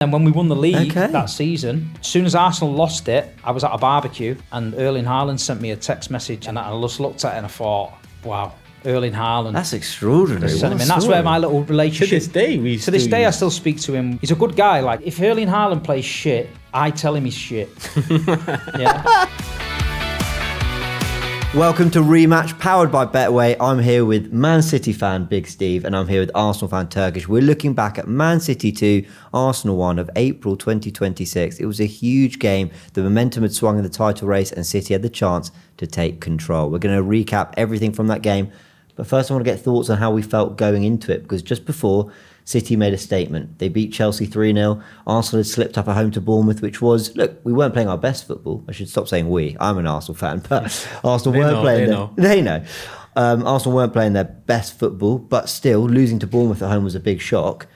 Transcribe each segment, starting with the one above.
And when we won the league that season, as soon as Arsenal lost it, I was at a barbecue and Erling Haaland sent me a text message and I just looked at it and I thought, wow, Erling Haaland. That's extraordinary. And that's where my little relationship... To this day, I still speak to him. He's a good guy. Like, if Erling Haaland plays shit, I tell him he's shit. Yeah. Welcome to Rematch, powered by Betway. I'm here with Man City fan Big Steve, and I'm here with Arsenal fan Turkish. We're looking back at Man City 2, Arsenal 1 of April 2026. It was a huge game. The momentum had swung in the title race, and City had the chance to take control. We're going to recap everything from that game. But first, I want to get thoughts on how we felt going into it, because just before, City made a statement. They beat Chelsea 3-0. Arsenal had slipped up at home to Bournemouth, which was, look, we weren't playing our best football. I should stop saying we. I'm an Arsenal fan, but Arsenal weren't playing They know. Arsenal weren't playing their best football, but still, losing to Bournemouth at home was a big shock.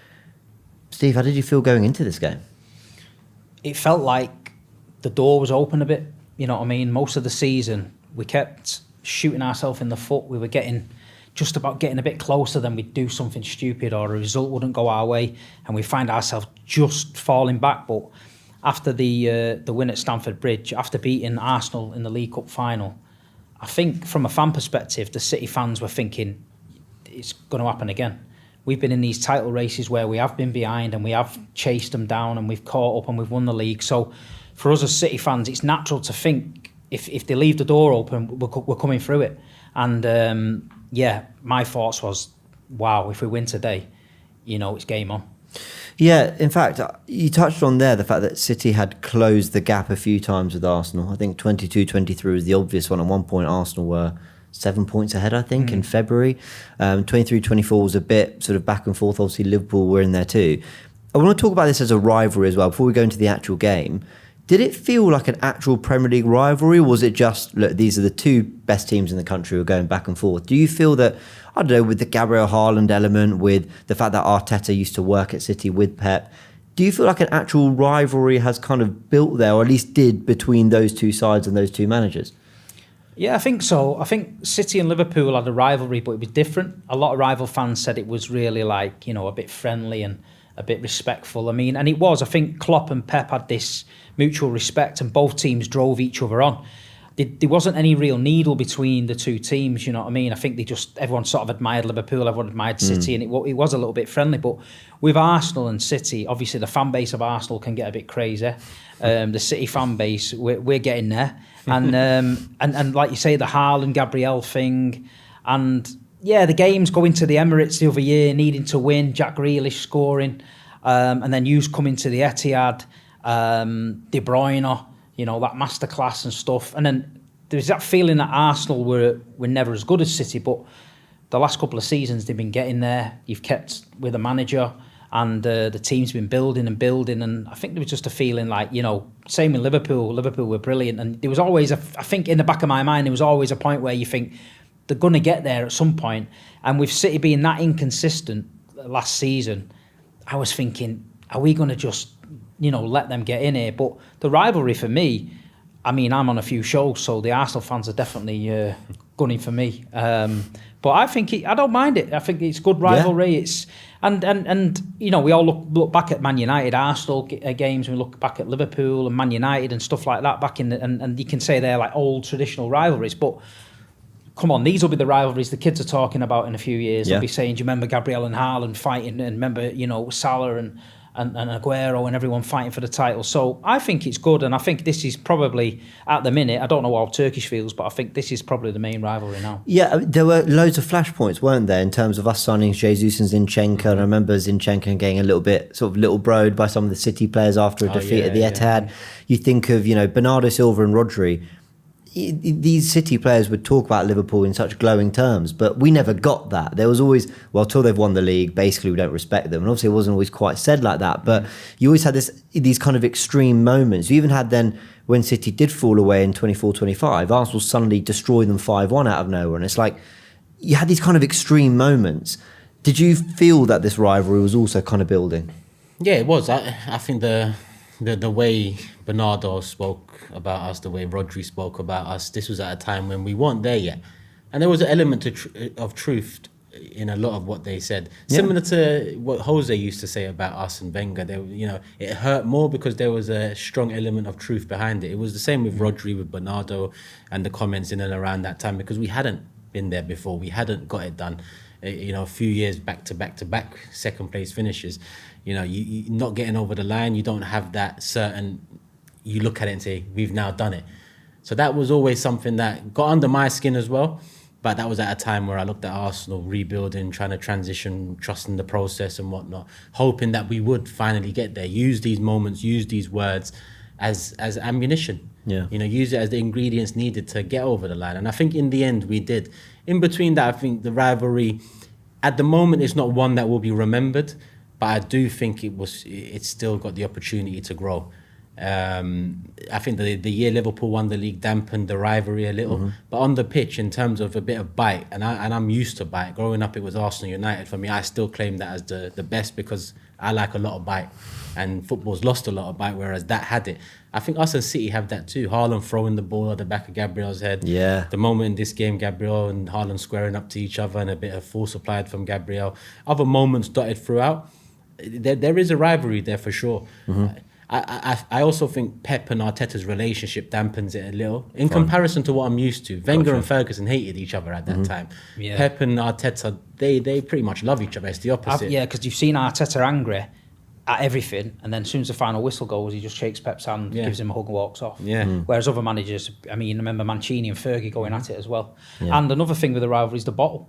Steve, how did you feel going into this game? It felt like the door was open a bit. You know what I mean? Most of the season, we kept shooting ourselves in the foot. We were just about getting a bit closer, then we'd do something stupid or a result wouldn't go our way and we find ourselves just falling back. But after the win at Stamford Bridge, after beating Arsenal in the League Cup final, I think from a fan perspective, the City fans were thinking it's going to happen again. We've been in these title races where we have been behind and we have chased them down and we've caught up and we've won the league. So for us as City fans, it's natural to think if they leave the door open, we're coming through it. And yeah, my thoughts was, wow, if we win today, you know, it's game on. Yeah, in fact, you touched on there the fact that City had closed the gap a few times with Arsenal. I think 22-23 was the obvious one. At one point, Arsenal were 7 points ahead, I think, in February. 23-24 was a bit sort of back and forth. Obviously, Liverpool were in there too. I want to talk about this as a rivalry as well, before we go into the actual game. Did it feel like an actual Premier League rivalry, or was it just, look, these are the two best teams in the country who are going back and forth? Do you feel that, I don't know, with the Gabriel Haaland element, with the fact that Arteta used to work at City with Pep, do you feel like an actual rivalry has kind of built there, or at least did, between those two sides and those two managers? Yeah, I think so. I think City and Liverpool had a rivalry, but it was different. A lot of rival fans said it was really like, you know, a bit friendly and a bit respectful. I mean, and it was. I think Klopp and Pep had this mutual respect and both teams drove each other on. There wasn't any real needle between the two teams, you know what I mean? I think everyone sort of admired Liverpool, everyone admired City, and it was a little bit friendly. But with Arsenal and City, obviously the fan base of Arsenal can get a bit crazy. The City fan base, we're getting there. And like you say, the Haaland Gabriel thing. And yeah, the games going to the Emirates the other year, needing to win, Jack Grealish scoring, and then Hughes coming to the Etihad, De Bruyne, you know, that masterclass and stuff. And then there's that feeling that Arsenal were never as good as City, but the last couple of seasons they've been getting there. You've kept with a manager and the team's been building, and I think there was just a feeling like, you know, same with Liverpool. Liverpool were brilliant, and there was always, I think in the back of my mind, there was always a point where you think they're going to get there at some point. And with City being that inconsistent last season, I was thinking, are we going to just, you know, let them get in here? But the rivalry for me, I mean, I'm on a few shows, so the Arsenal fans are definitely gunning for me. But I think I don't mind it. I think it's good rivalry. Yeah. It's and you know, we all look back at Man United, Arsenal games. We look back at Liverpool and Man United and stuff like that back in and you can say they're like old traditional rivalries, but come on, these will be the rivalries the kids are talking about in a few years. They'll be saying, do you remember Gabriel and Haaland fighting? And remember, you know, Salah and Aguero and everyone fighting for the title. So I think it's good, and I think this is probably, at the minute, I don't know how Turkish feels, but I think this is probably the main rivalry now. Yeah, there were loads of flashpoints, weren't there, in terms of us signing Jesus and Zinchenko. And I remember Zinchenko getting a little bit sort of little broed by some of the City players after a defeat at the Etihad. You think of, you know, Bernardo Silva and Rodri. These City players would talk about Liverpool in such glowing terms, but we never got that. There was always, well, till they've won the league, basically we don't respect them. And obviously it wasn't always quite said like that, but you always had these kind of extreme moments. You even had then, when City did fall away in 24-25, Arsenal suddenly destroyed them 5-1 out of nowhere. And it's like, you had these kind of extreme moments. Did you feel that this rivalry was also kind of building? Yeah, it was. I think the way Bernardo spoke about us, the way Rodri spoke about us, this was at a time when we weren't there yet. And there was an element of truth in a lot of what they said. Similar to what Jose used to say about us and Wenger. It hurt more because there was a strong element of truth behind it. It was the same with Rodri, with Bernardo, and the comments in and around that time, because we hadn't been there before. We hadn't got it done. A few years back to back second place finishes. You not getting over the line. You don't have that certain. You look at it and say, we've now done it. So that was always something that got under my skin as well. But that was at a time where I looked at Arsenal rebuilding, trying to transition, trusting the process and whatnot, hoping that we would finally get there. Use these moments, use these words as ammunition. Yeah. Use it as the ingredients needed to get over the line. And I think in the end we did. In between that, I think the rivalry, at the moment, it's not one that will be remembered, but I do think it's still got the opportunity to grow. I think the year Liverpool won the league dampened the rivalry a little, but on the pitch, in terms of a bit of bite, and I'm used to bite. Growing up, it was Arsenal United for me. I still claim that as the best because I like a lot of bite, and football's lost a lot of bite, whereas that had it. I think us and City have that too. Haaland throwing the ball at the back of Gabriel's head. Yeah. The moment in this game, Gabriel and Haaland squaring up to each other, and a bit of force applied from Gabriel. Other moments dotted throughout. There is a rivalry there for sure. I also think Pep and Arteta's relationship dampens it a little in comparison to what I'm used to. Wenger and Ferguson hated each other at that time. Yeah. Pep and Arteta, they pretty much love each other. It's the opposite. Because you've seen Arteta angry at everything, and then as soon as the final whistle goes, he just shakes Pep's hand, gives him a hug and walks off. Yeah. Whereas other managers, I remember Mancini and Fergie going at it as well. Yeah. And another thing with the rivalry is the bottle.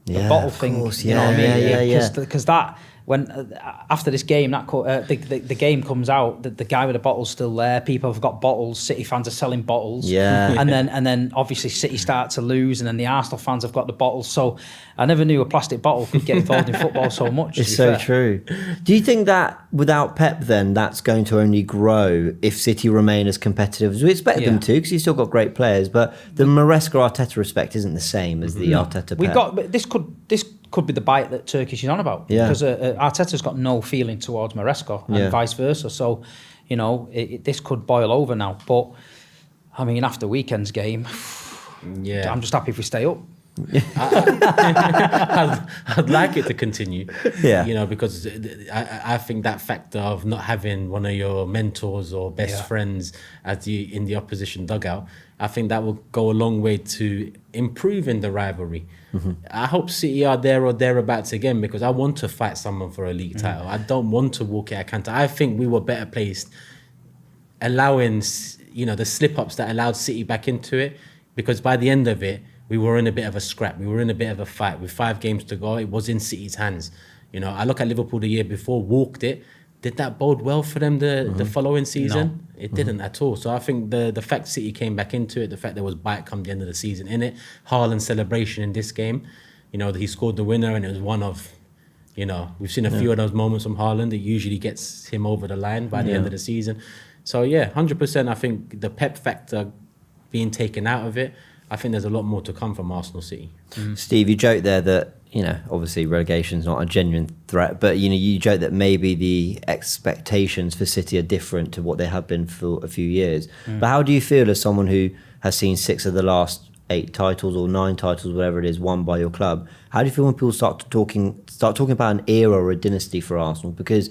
The bottle thing, course, you know what I mean? Yeah. Because that, when after this game, the game comes out, the guy with the bottle's still there. People have got bottles. City fans are selling bottles. Yeah. and then obviously City start to lose, and then the Arsenal fans have got the bottles. So I never knew a plastic bottle could get involved in football so much. It's so true. Do you think that without Pep, then that's going to only grow if City remain as competitive as we expect them to? Because he's still got great players, but the Maresca Arteta respect isn't the same as the Arteta Pep. This could be the bite that Turkish is on about. Yeah. Because Arteta's got no feeling towards Maresca and vice versa. So, this could boil over now. But, after weekend's game, I'm just happy if we stay up. I'd like it to continue. Yeah. Because I think that factor of not having one of your mentors or best friends in the opposition dugout, I think that will go a long way to improving the rivalry. I hope City are there or thereabouts again, because I want to fight someone for a league title. I don't want to walk it at Cantor. I think we were better placed allowing, the slip-ups that allowed City back into it, because by the end of it, we were in a bit of a scrap. We were in a bit of a fight. With 5 games to go, it was in City's hands. I look at Liverpool the year before, walked it. Did that bode well for them the following season? No. It didn't at all. So I think the fact City came back into it, the fact there was bite come the end of the season in it, Haaland's celebration in this game, he scored the winner, and it was one of, we've seen a few of those moments from Haaland. It usually gets him over the line by the end of the season. So 100%, I think the Pep factor being taken out of it, I think there's a lot more to come from Arsenal City. Steve, you joked there that, obviously relegation's not a genuine threat, but, you joked that maybe the expectations for City are different to what they have been for a few years. But how do you feel as someone who has seen 6 of the last 8 titles or 9 titles, whatever it is, won by your club? How do you feel when people start talking about an era or a dynasty for Arsenal? Because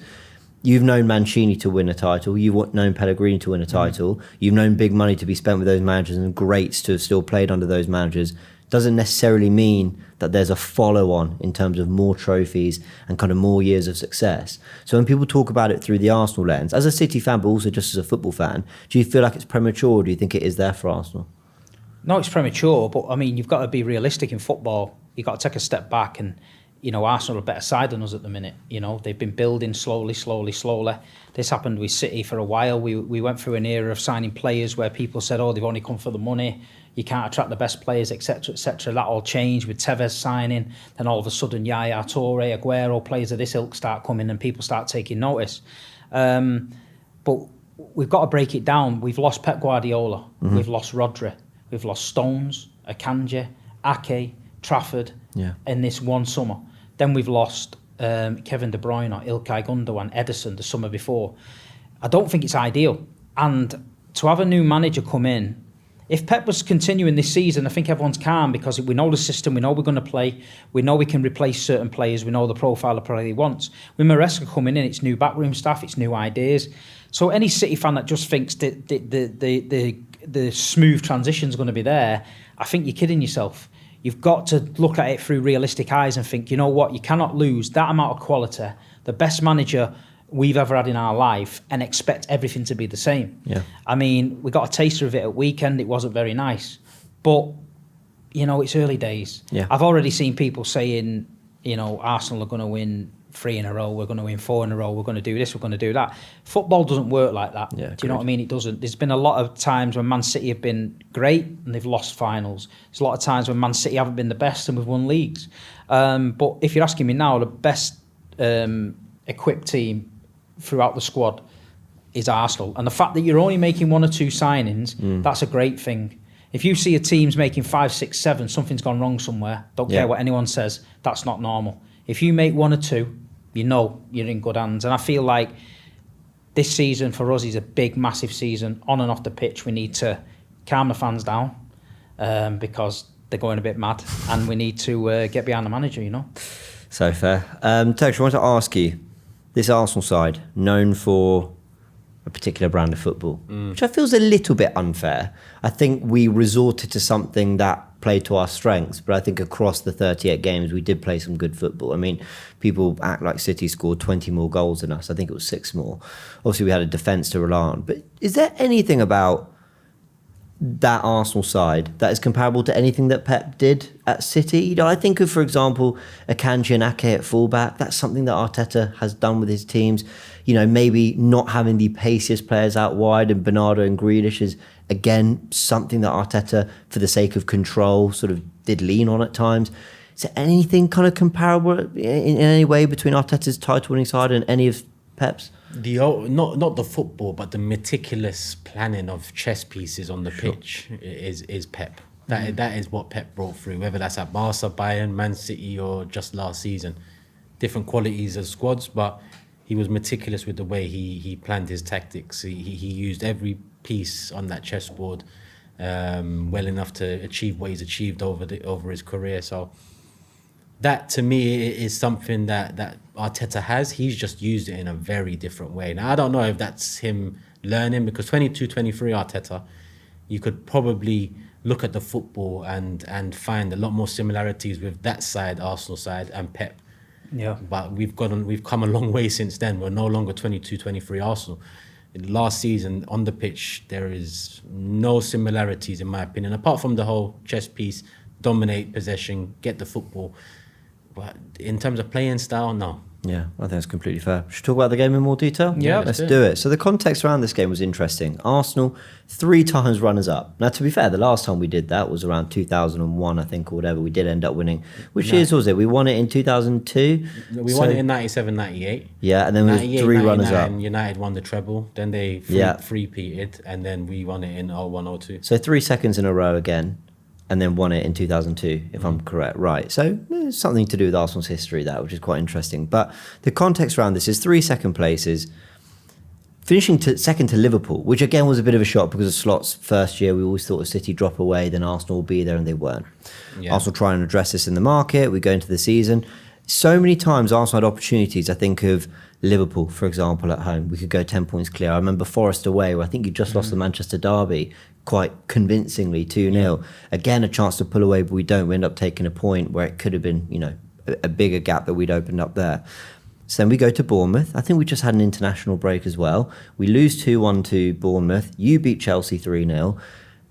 you've known Mancini to win a title. You've known Pellegrini to win a title. You've known big money to be spent with those managers and greats to have still played under those managers. Doesn't necessarily mean that there's a follow-on in terms of more trophies and kind of more years of success. So when people talk about it through the Arsenal lens, as a City fan, but also just as a football fan, do you feel like it's premature, or do you think it is there for Arsenal? No, it's premature, but you've got to be realistic in football. You've got to take a step back, and Arsenal are a better side than us at the minute. They've been building slowly. This happened with City for a while. We went through an era of signing players where people said, they've only come for the money. You can't attract the best players, etc., etc. That all changed with Tevez signing. Then all of a sudden, Yaya Toure, Aguero, players of this ilk start coming, and people start taking notice. But we've got to break it down. We've lost Pep Guardiola. We've lost Rodri. We've lost Stones, Akanji, Ake, Trafford in this one summer. Then we've lost Kevin De Bruyne, Ilkay Gundogan, Ederson the summer before. I don't think it's ideal. And to have a new manager come in, if Pep was continuing this season, I think everyone's calm because we know the system, we know we're going to play, we know we can replace certain players, we know the profile of player he wants. With Maresca coming in, it's new backroom staff, it's new ideas. So any City fan that just thinks that the smooth transition is going to be there, I think you're kidding yourself. You've got to look at it through realistic eyes and think, you know what, you cannot lose that amount of quality, the best manager we've ever had in our life, and expect everything to be the same. Yeah. I mean, we got a taster of it at weekend. It wasn't very nice. But, you know, it's early days. Yeah. I've already seen people saying, you know, Arsenal are going to win 3 in a row, we're going to win 4 in a row, we're going to do this, we're going to do that. Football doesn't work like that. Yeah, do you know what I mean? It doesn't. There's been a lot of times when Man City have been great and they've lost finals. There's a lot of times when Man City haven't been the best and we've won leagues. But if you're asking me now, the best equipped team throughout the squad is Arsenal. And the fact that you're only making 1 or 2 signings, that's a great thing. If you see a team's making 5, 6, 7, something's gone wrong somewhere. Don't care what anyone says. That's not normal. If you make 1 or 2, you know you're in good hands. And I feel like this season for us is a big, massive season on and off the pitch. We need to calm the fans down because they're going a bit mad, and we need to get behind the manager, you know. So fair. Turkish, I want to ask you, this Arsenal side, known for a particular brand of football, which I feel is a little bit unfair. I think we resorted to something that played to our strengths, but I think across the 38 games, we did play some good football. I mean, people act like City scored 20 more goals than us. I think it was 6 more. Obviously, we had a defence to rely on. But is there anything about that Arsenal side that is comparable to anything that Pep did at City? You know, I think of, for example, Akanji and Ake at fullback. That's something that Arteta has done with his teams. You know, maybe not having the paciest players out wide, and Bernardo and Grealish is, again, something that Arteta, for the sake of control, sort of did lean on at times. Is there anything kind of comparable in any way between Arteta's title-winning side and any of Pep's? Not the football, but the meticulous planning of chess pieces on the pitch is Pep. That is what Pep brought through, whether that's at Barca, Bayern, Man City, or just last season. Different qualities of squads, but he was meticulous with the way he planned his tactics. He used every piece on that chessboard well enough to achieve what he's achieved over his career. So that, to me, is something that Arteta has. He's just used it in a very different way. Now, I don't know if that's him learning, because 22-23 Arteta, you could probably look at the football and find a lot more similarities with that side, Arsenal side, and Pep. Yeah. But we've come a long way since then. We're no longer 22-23 Arsenal. Last season, on the pitch, there is no similarities, in my opinion, apart from the whole chess piece, dominate possession, get the football. But in terms of playing style, no. Yeah, I think that's completely fair. Should we talk about the game in more detail? Yeah, let's do it. So the context around this game was interesting. Arsenal, 3 times runners-up. Now, to be fair, the last time we did that was around 2001, I think, or whatever. We did end up winning. Which years was it? We won it in 2002? We won it in 97-98. Yeah, and then we 3 runners-up. United won the treble. Then they three-peated, and then we won it in 01-02. So 3 seconds in a row again, and then won it in 2002, if I'm correct. Right. So it's something to do with Arsenal's history, that, which is quite interesting. But the context around this is 3 second places, finishing second to Liverpool, which again was a bit of a shock because of Slot's first year. We always thought if City drop away, then Arsenal will be there, and they weren't. Yeah. Arsenal try and address this in the market. We go into the season. So many times Arsenal had opportunities. I think of Liverpool, for example, at home. We could go 10 points clear. I remember Forest away, where I think you just lost the Manchester derby quite convincingly, 2-0. Yeah. Again, a chance to pull away, but we don't. We end up taking a point where it could have been, you know, a bigger gap that we'd opened up there. So then we go to Bournemouth. I think we just had an international break as well. We lose 2-1 to Bournemouth. You beat Chelsea 3-0.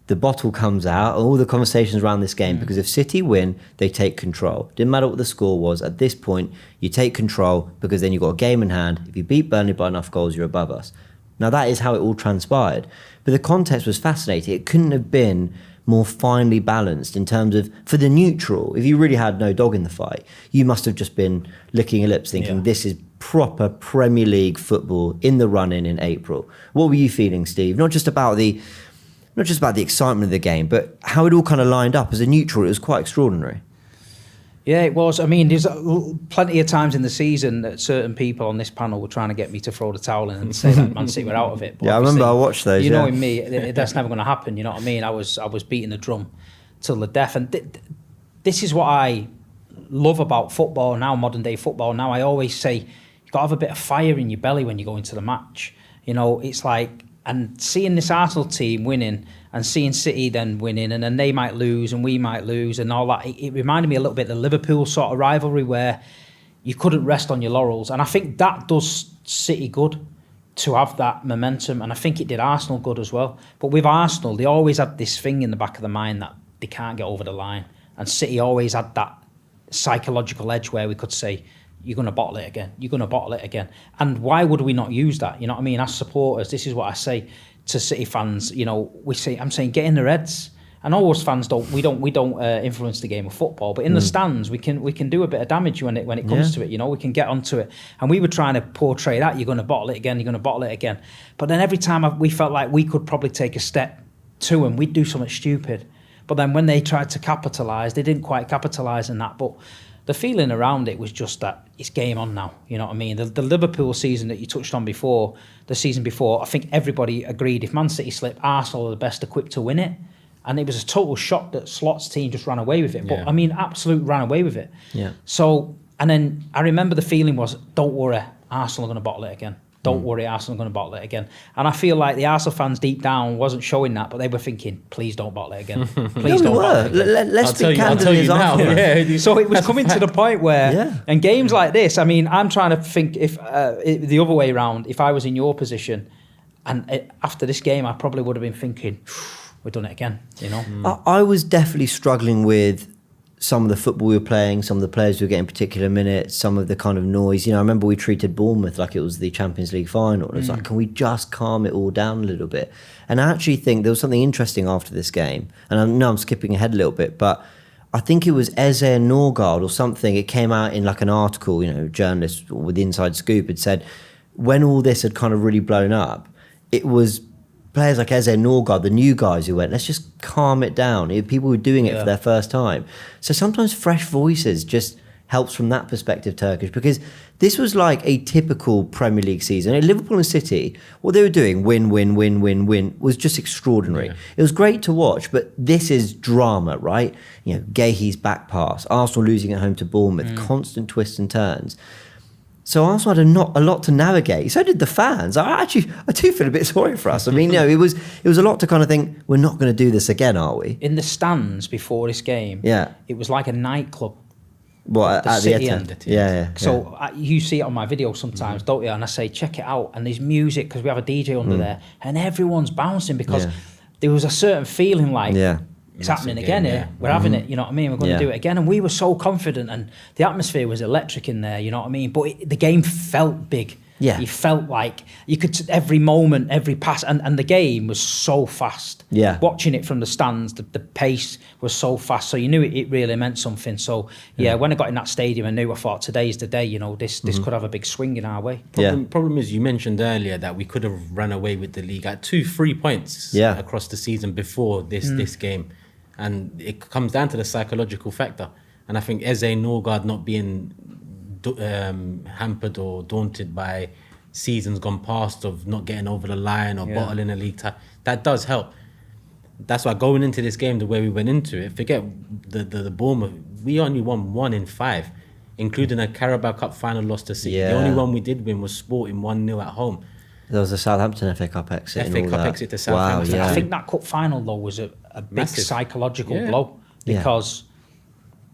The bottle comes out, all the conversations around this game, because if City win, they take control. Didn't matter what the score was. At this point, you take control because then you've got a game in hand. If you beat Burnley by enough goals, you're above us. Now, that is how it all transpired. But the context was fascinating. It couldn't have been more finely balanced in terms of, for the neutral, if you really had no dog in the fight, you must have just been licking your lips thinking, this is proper Premier League football in the run-in in April. What were you feeling, Steve? Not just about the excitement of the game, but how it all kind of lined up. As a neutral, it was quite extraordinary. Yeah, it was. I mean, there's plenty of times in the season that certain people on this panel were trying to get me to throw the towel in and say that Man City were out of it. But I remember I watched those. You know, in me, that's never going to happen. You know what I mean? I was beating the drum till the death, and this is what I love about football now, modern day football. Now, I always say you've got to have a bit of fire in your belly when you go into the match. You know, it's like, and seeing this Arsenal team winning and seeing City then winning, and then they might lose and we might lose and all that, it reminded me a little bit of the Liverpool sort of rivalry where you couldn't rest on your laurels. And I think that does City good to have that momentum, and I think it did Arsenal good as well. But with Arsenal, they always had this thing in the back of the mind that they can't get over the line, and City always had that psychological edge where we could say, you're going to bottle it again, you're going to bottle it again. And why would we not use that? You know what I mean? As supporters, this is what I say to City fans. You know, I'm saying get in their heads. I know us fans don't influence the game of football, but in the stands we can do a bit of damage when it comes to it. You know, we can get onto it, and we were trying to portray that you're going to bottle it again, you're going to bottle it again. But then every time we felt like we could probably take a step to them, we'd do something stupid. But then when they tried to capitalise, they didn't quite capitalise in that. But the feeling around it was just that it's game on now. You know what I mean? The Liverpool season that you touched on before, the season before, I think everybody agreed if Man City slipped, Arsenal are the best equipped to win it. And it was a total shock that Slot's team just ran away with it. But I mean, absolute ran away with it. Yeah. So, and then I remember the feeling was, don't worry, Arsenal are going to bottle it again. Don't worry, Arsenal are going to bottle it again. And I feel like the Arsenal fans deep down wasn't showing that, but they were thinking, please don't bottle it again. Please don't bottle it again. Let's be candid as now. So it was coming to the point where, and games like this, I mean, I'm trying to think if the other way around, if I was in your position, and after this game, I probably would have been thinking, we've done it again, you know? I was definitely struggling with some of the football we were playing, some of the players who were getting particular minutes, some of the kind of noise. You know, I remember we treated Bournemouth like it was the Champions League final. It was like, can we just calm it all down a little bit? And I actually think there was something interesting after this game. And I know I'm skipping ahead a little bit, but I think it was Eze Norgard or something. It came out in like an article, you know, journalist with Inside Scoop had said, when all this had kind of really blown up, it was players like Eze Norgard, the new guys who went, let's just calm it down. People were doing it for their first time. So sometimes fresh voices just helps from that perspective, Turkish, because this was like a typical Premier League season. Liverpool and City, what they were doing, win, was just extraordinary. Yeah. It was great to watch, but this is drama, right? You know, Guehi's back pass, Arsenal losing at home to Bournemouth, constant twists and turns. So Arsenal had a lot to navigate. So did the fans. I do feel a bit sorry for us. I mean, you know, it was a lot to kind of think, we're not going to do this again, are we? In the stands before this game, it was like a nightclub. What, at the Etihad? Yeah. So you see it on my video sometimes, don't you? And I say, check it out. And there's music, because we have a DJ under there. And everyone's bouncing, because there was a certain feeling like, it's happening again here. We're having it, you know what I mean? We're going to do it again. And we were so confident, and the atmosphere was electric in there, you know what I mean? But the game felt big. Yeah. You felt like you could, every moment, every pass, and the game was so fast. Yeah. Watching it from the stands, the pace was so fast. So you knew it really meant something. So, when I got in that stadium, I thought, today's the day, you know, this could have a big swing in our way. Problem is, you mentioned earlier that we could have run away with the league at 2-3 points across the season before this game. And it comes down to the psychological factor. And I think Eze Norgard not being hampered or daunted by seasons gone past of not getting over the line or bottling a league tie, that does help. That's why going into this game the way we went into it, forget the Bournemouth, we only won 1 in 5, including a Carabao Cup final loss to City. The only one we did win was Sporting 1-0 at home. There was a Southampton FA Cup exit. Exit to Southampton. Wow, I think that cup final though was a big massive psychological blow, because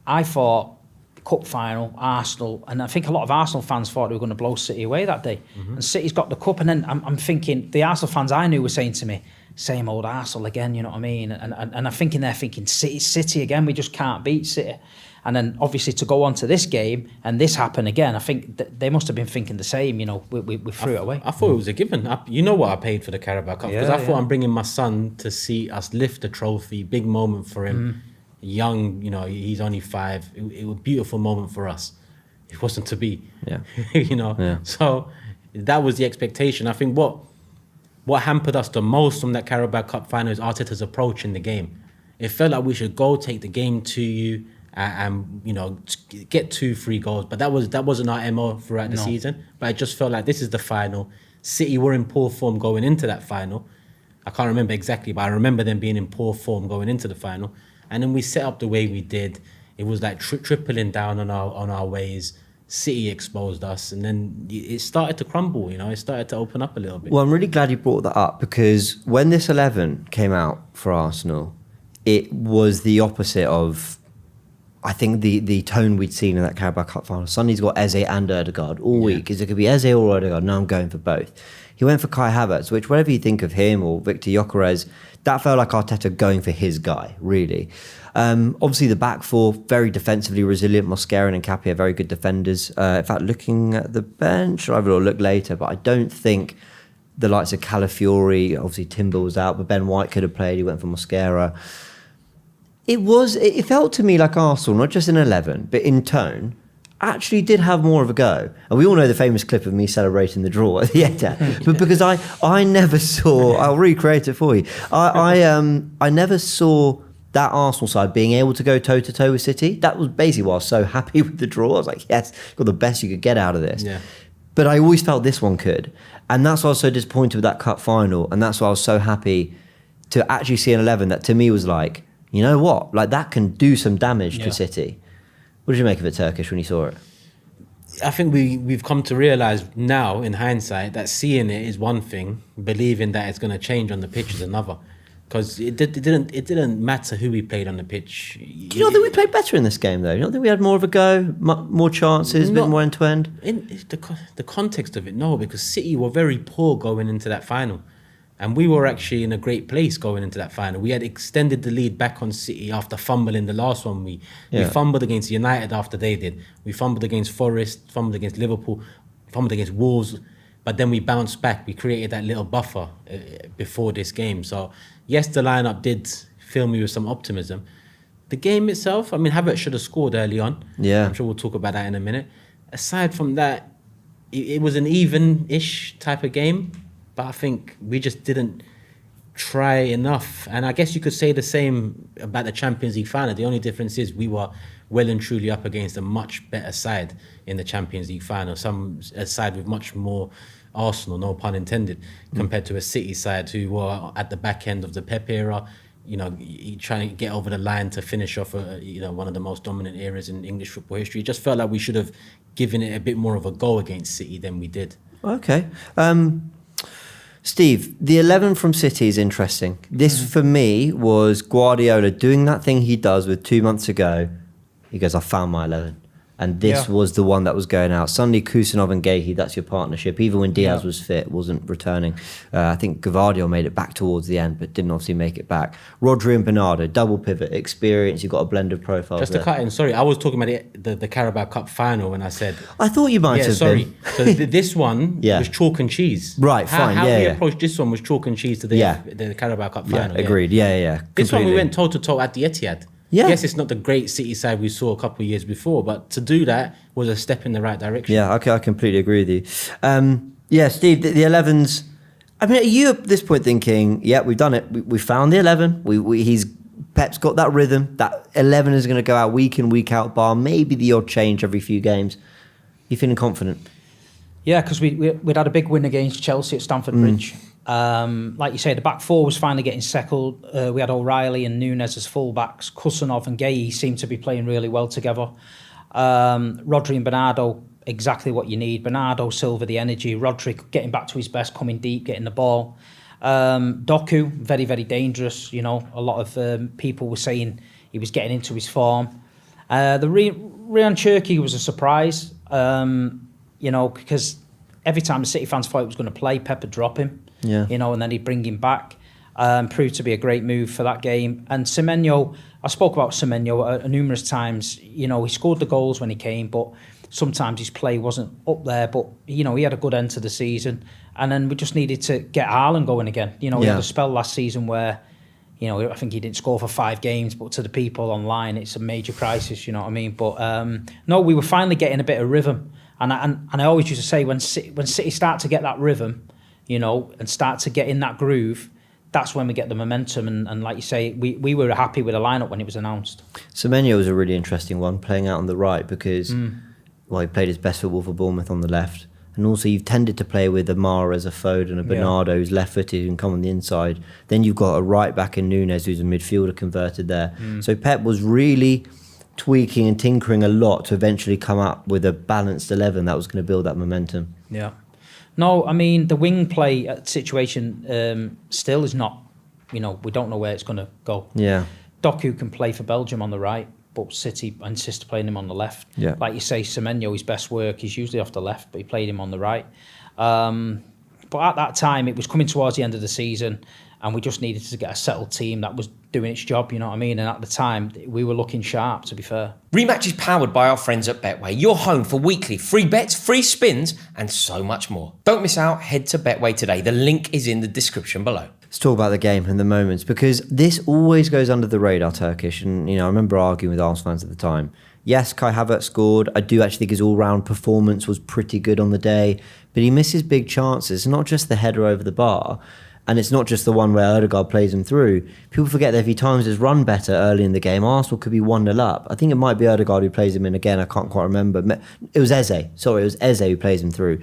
I thought cup final, Arsenal, and I think a lot of Arsenal fans thought they were going to blow City away that day. And City's got the cup, and then I'm thinking, the Arsenal fans I knew were saying to me, same old Arsenal again, you know what I mean? And I'm thinking they're thinking, City again, we just can't beat City. And then obviously to go on to this game and this happen again, I think they must have been thinking the same, you know, we threw it away. I thought it was a given. You know what I paid for the Carabao Cup, because I thought I'm bringing my son to see us lift the trophy, big moment for him. Young, you know, he's only 5. It was a beautiful moment for us. It wasn't to be, you know. So that was the expectation. I think what hampered us the most from that Carabao Cup final is Arteta's approach in the game. It felt like we should go take the game to you and get 2-3 goals. But that wasn't our MO throughout the season. But I just felt like this is the final. City were in poor form going into that final. I can't remember exactly, but I remember them being in poor form going into the final. And then we set up the way we did. It was like tripling down on our ways. City exposed us, and then it started to crumble. It started to open up a little bit. Well, I'm really glad you brought that up, because when this 11 came out for Arsenal, it was the opposite of, I think, the tone we'd seen in that Carabao Cup final. Suddenly he's got Eze and Ødegaard all week. Is it could be Eze or Ødegaard? No, I'm going for both. He went for Kai Havertz, which, whatever you think of him or Victor Gyökeres, that felt like Arteta going for his guy, really. Obviously, the back four, very defensively resilient. Mosquera and Nkapie are very good defenders. In fact, looking at the bench, I'll have a look later, but I don't think the likes of Calafiori, obviously Timber was out, but Ben White could have played. He went for Mosquera. It felt to me like Arsenal, not just in 11, but in tone, actually did have more of a go. And we all know the famous clip of me celebrating the draw at the Etihad. But because I never saw, I'll recreate it for you. I never saw that Arsenal side being able to go toe-to-toe with City. That was basically why I was so happy with the draw. I was like, yes, got the best you could get out of this. Yeah. But I always felt this one could. And that's why I was so disappointed with that cup final. And that's why I was so happy to actually see an 11 that to me was like, you know what? Like, that can do some damage to City. What did you make of it, Turkish, when you saw it? I think we've come to realise now, in hindsight, that seeing it is one thing, believing that it's going to change on the pitch is another. Because it didn't matter who we played on the pitch. Do you not think we played better in this game, though? You don't think we had more of a go, more chances, a bit more end-to-end? In the context of it, no, because City were very poor going into that final. And we were actually in a great place going into that final. We had extended the lead back on City after fumbling the last one. We fumbled against United after they did. We fumbled against Forest, fumbled against Liverpool, fumbled against Wolves. But then we bounced back. We created that little buffer before this game. So, yes, the lineup did fill me with some optimism. The game itself, I mean, Havertz should have scored early on. Yeah. I'm sure we'll talk about that in a minute. Aside from that, it was an even-ish type of game. But I think we just didn't try enough. And I guess you could say the same about the Champions League final. The only difference is we were well and truly up against a much better side in the Champions League final. A side with much more Arsenal, no pun intended, compared to a City side who were at the back end of the Pep era, trying to get over the line to finish off one of the most dominant eras in English football history. It just felt like we should have given it a bit more of a go against City than we did. Okay. Steve, the 11 from City is interesting. This, for me, was Guardiola doing that thing he does with 2 months ago. He goes, I found my 11. And this was the one that was going out. Suddenly, Kusanov and Gehi, that's your partnership. Even when Diaz was fit, wasn't returning. I think Gavardio made it back towards the end, but didn't obviously make it back. Rodri and Bernardo, double pivot, experience. You've got a blend of profiles. Just to cut in, sorry, I was talking about the Carabao Cup final when I said... I thought you might have been. So this one was chalk and cheese. Right, fine, How we approached this one was chalk and cheese to the Carabao Cup final. Agreed, yeah. This one we went toe-to-toe at the Etihad. Yeah. Yes, it's not the great City side we saw a couple of years before, but to do that was a step in the right direction. Yeah, okay, I completely agree with you. Steve, the 11s. I mean, are you at this point thinking, yeah, we've done it. We found the 11. Pep's got that rhythm. That 11 is going to go out week in, week out, bar maybe the odd change every few games. You feeling confident? Yeah, because we'd had a big win against Chelsea at Stamford Bridge. Like you say, the back four was finally getting settled. We had O'Reilly and Nunes as fullbacks. Kusanov and Gehi seemed to be playing really well together. Rodri and Bernardo, exactly what you need. Bernardo, Silva, the energy. Rodri getting back to his best, coming deep, getting the ball. Doku, very, very dangerous. A lot of people were saying he was getting into his form. The Rayan Cherki was a surprise, because every time the City fans thought he was going to play, Pep would drop him. Yeah. And then he'd bring him back. Proved to be a great move for that game. And Semenyo, I spoke about Semenyo numerous times. He scored the goals when he came, but sometimes his play wasn't up there. But, he had a good end to the season. And then we just needed to get Haaland going again. We had a spell last season where, I think he didn't score for 5 games, but to the people online, it's a major crisis, you know what I mean? But, no, we were finally getting a bit of rhythm. And I always used to say, when City start to get that rhythm, and start to get in that groove, that's when we get the momentum. And like you say, we were happy with the lineup when it was announced. Semenyo was a really interesting one, playing out on the right because, well, he played his best football for Bournemouth on the left. And also you've tended to play with a Mahrez, a Foden, a Bernardo who's left-footed and come on the inside. Then you've got a right-back in Núñez who's a midfielder converted there. So Pep was really tweaking and tinkering a lot to eventually come up with a balanced 11 that was going to build that momentum. Yeah. No, I mean, the wing play situation still is not, we don't know where it's going to go. Yeah. Doku can play for Belgium on the right, but City insist playing him on the left. Yeah. Like you say, Semenyo, his best work is usually off the left, but he played him on the right. But at that time, it was coming towards the end of the season, and we just needed to get a settled team that was doing its job, you know what I mean? And at the time, we were looking sharp, to be fair. Rematch is powered by our friends at Betway, your home for weekly free bets, free spins, and so much more. Don't miss out, head to Betway today. The link is in the description below. Let's talk about the game and the moments, because this always goes under the radar, Turkish. And, I remember arguing with Arsenal fans at the time. Yes, Kai Havertz scored. I do actually think his all-round performance was pretty good on the day, but he misses big chances, not just the header over the bar. And it's not just the one where Odegaard plays him through. People forget that if he times his run better early in the game, Arsenal could be 1-0 up. I think it might be Odegaard who plays him in again. I can't quite remember. It was Eze. Sorry, it was Eze who plays him through.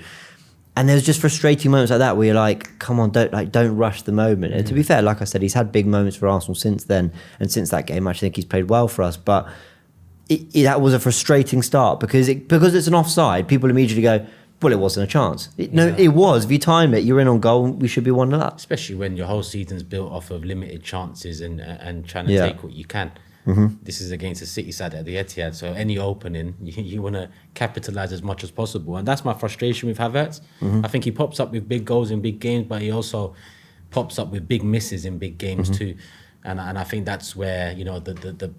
And there's just frustrating moments like that where you're like, come on, don't rush the moment. And to be fair, like I said, he's had big moments for Arsenal since then. And since that game, I actually think he's played well for us. But that was a frustrating start because it's an offside. People immediately go, well, it wasn't a chance. It was. If you time it, you're in on goal. We should be 1-0 up. Especially when your whole season's built off of limited chances and trying to take what you can. This is against the City side at the Etihad, so any opening, you want to capitalise as much as possible. And that's my frustration with Havertz. I think he pops up with big goals in big games, but he also pops up with big misses in big games too. And I think that's where,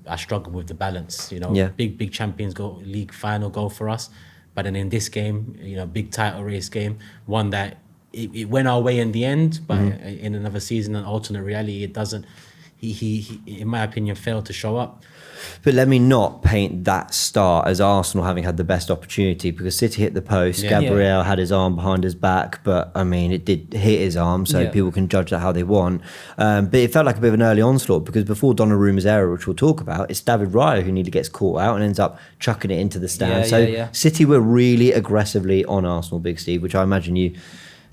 I struggle with the balance. Big Champions League final goal for us. But then in this game, big title race game, one that it went our way in the end, but in another season, an alternate reality, it doesn't. He, in my opinion, failed to show up. But let me not paint that start as Arsenal having had the best opportunity, because City hit the post. Gabriel had his arm behind his back, but I mean, it did hit his arm, so people can judge that how they want. But it felt like a bit of an early onslaught, because before Donnarumma's error, which we'll talk about, it's David Raya who nearly gets caught out and ends up chucking it into the stand. City were really aggressively on Arsenal, Big Steve, which I imagine you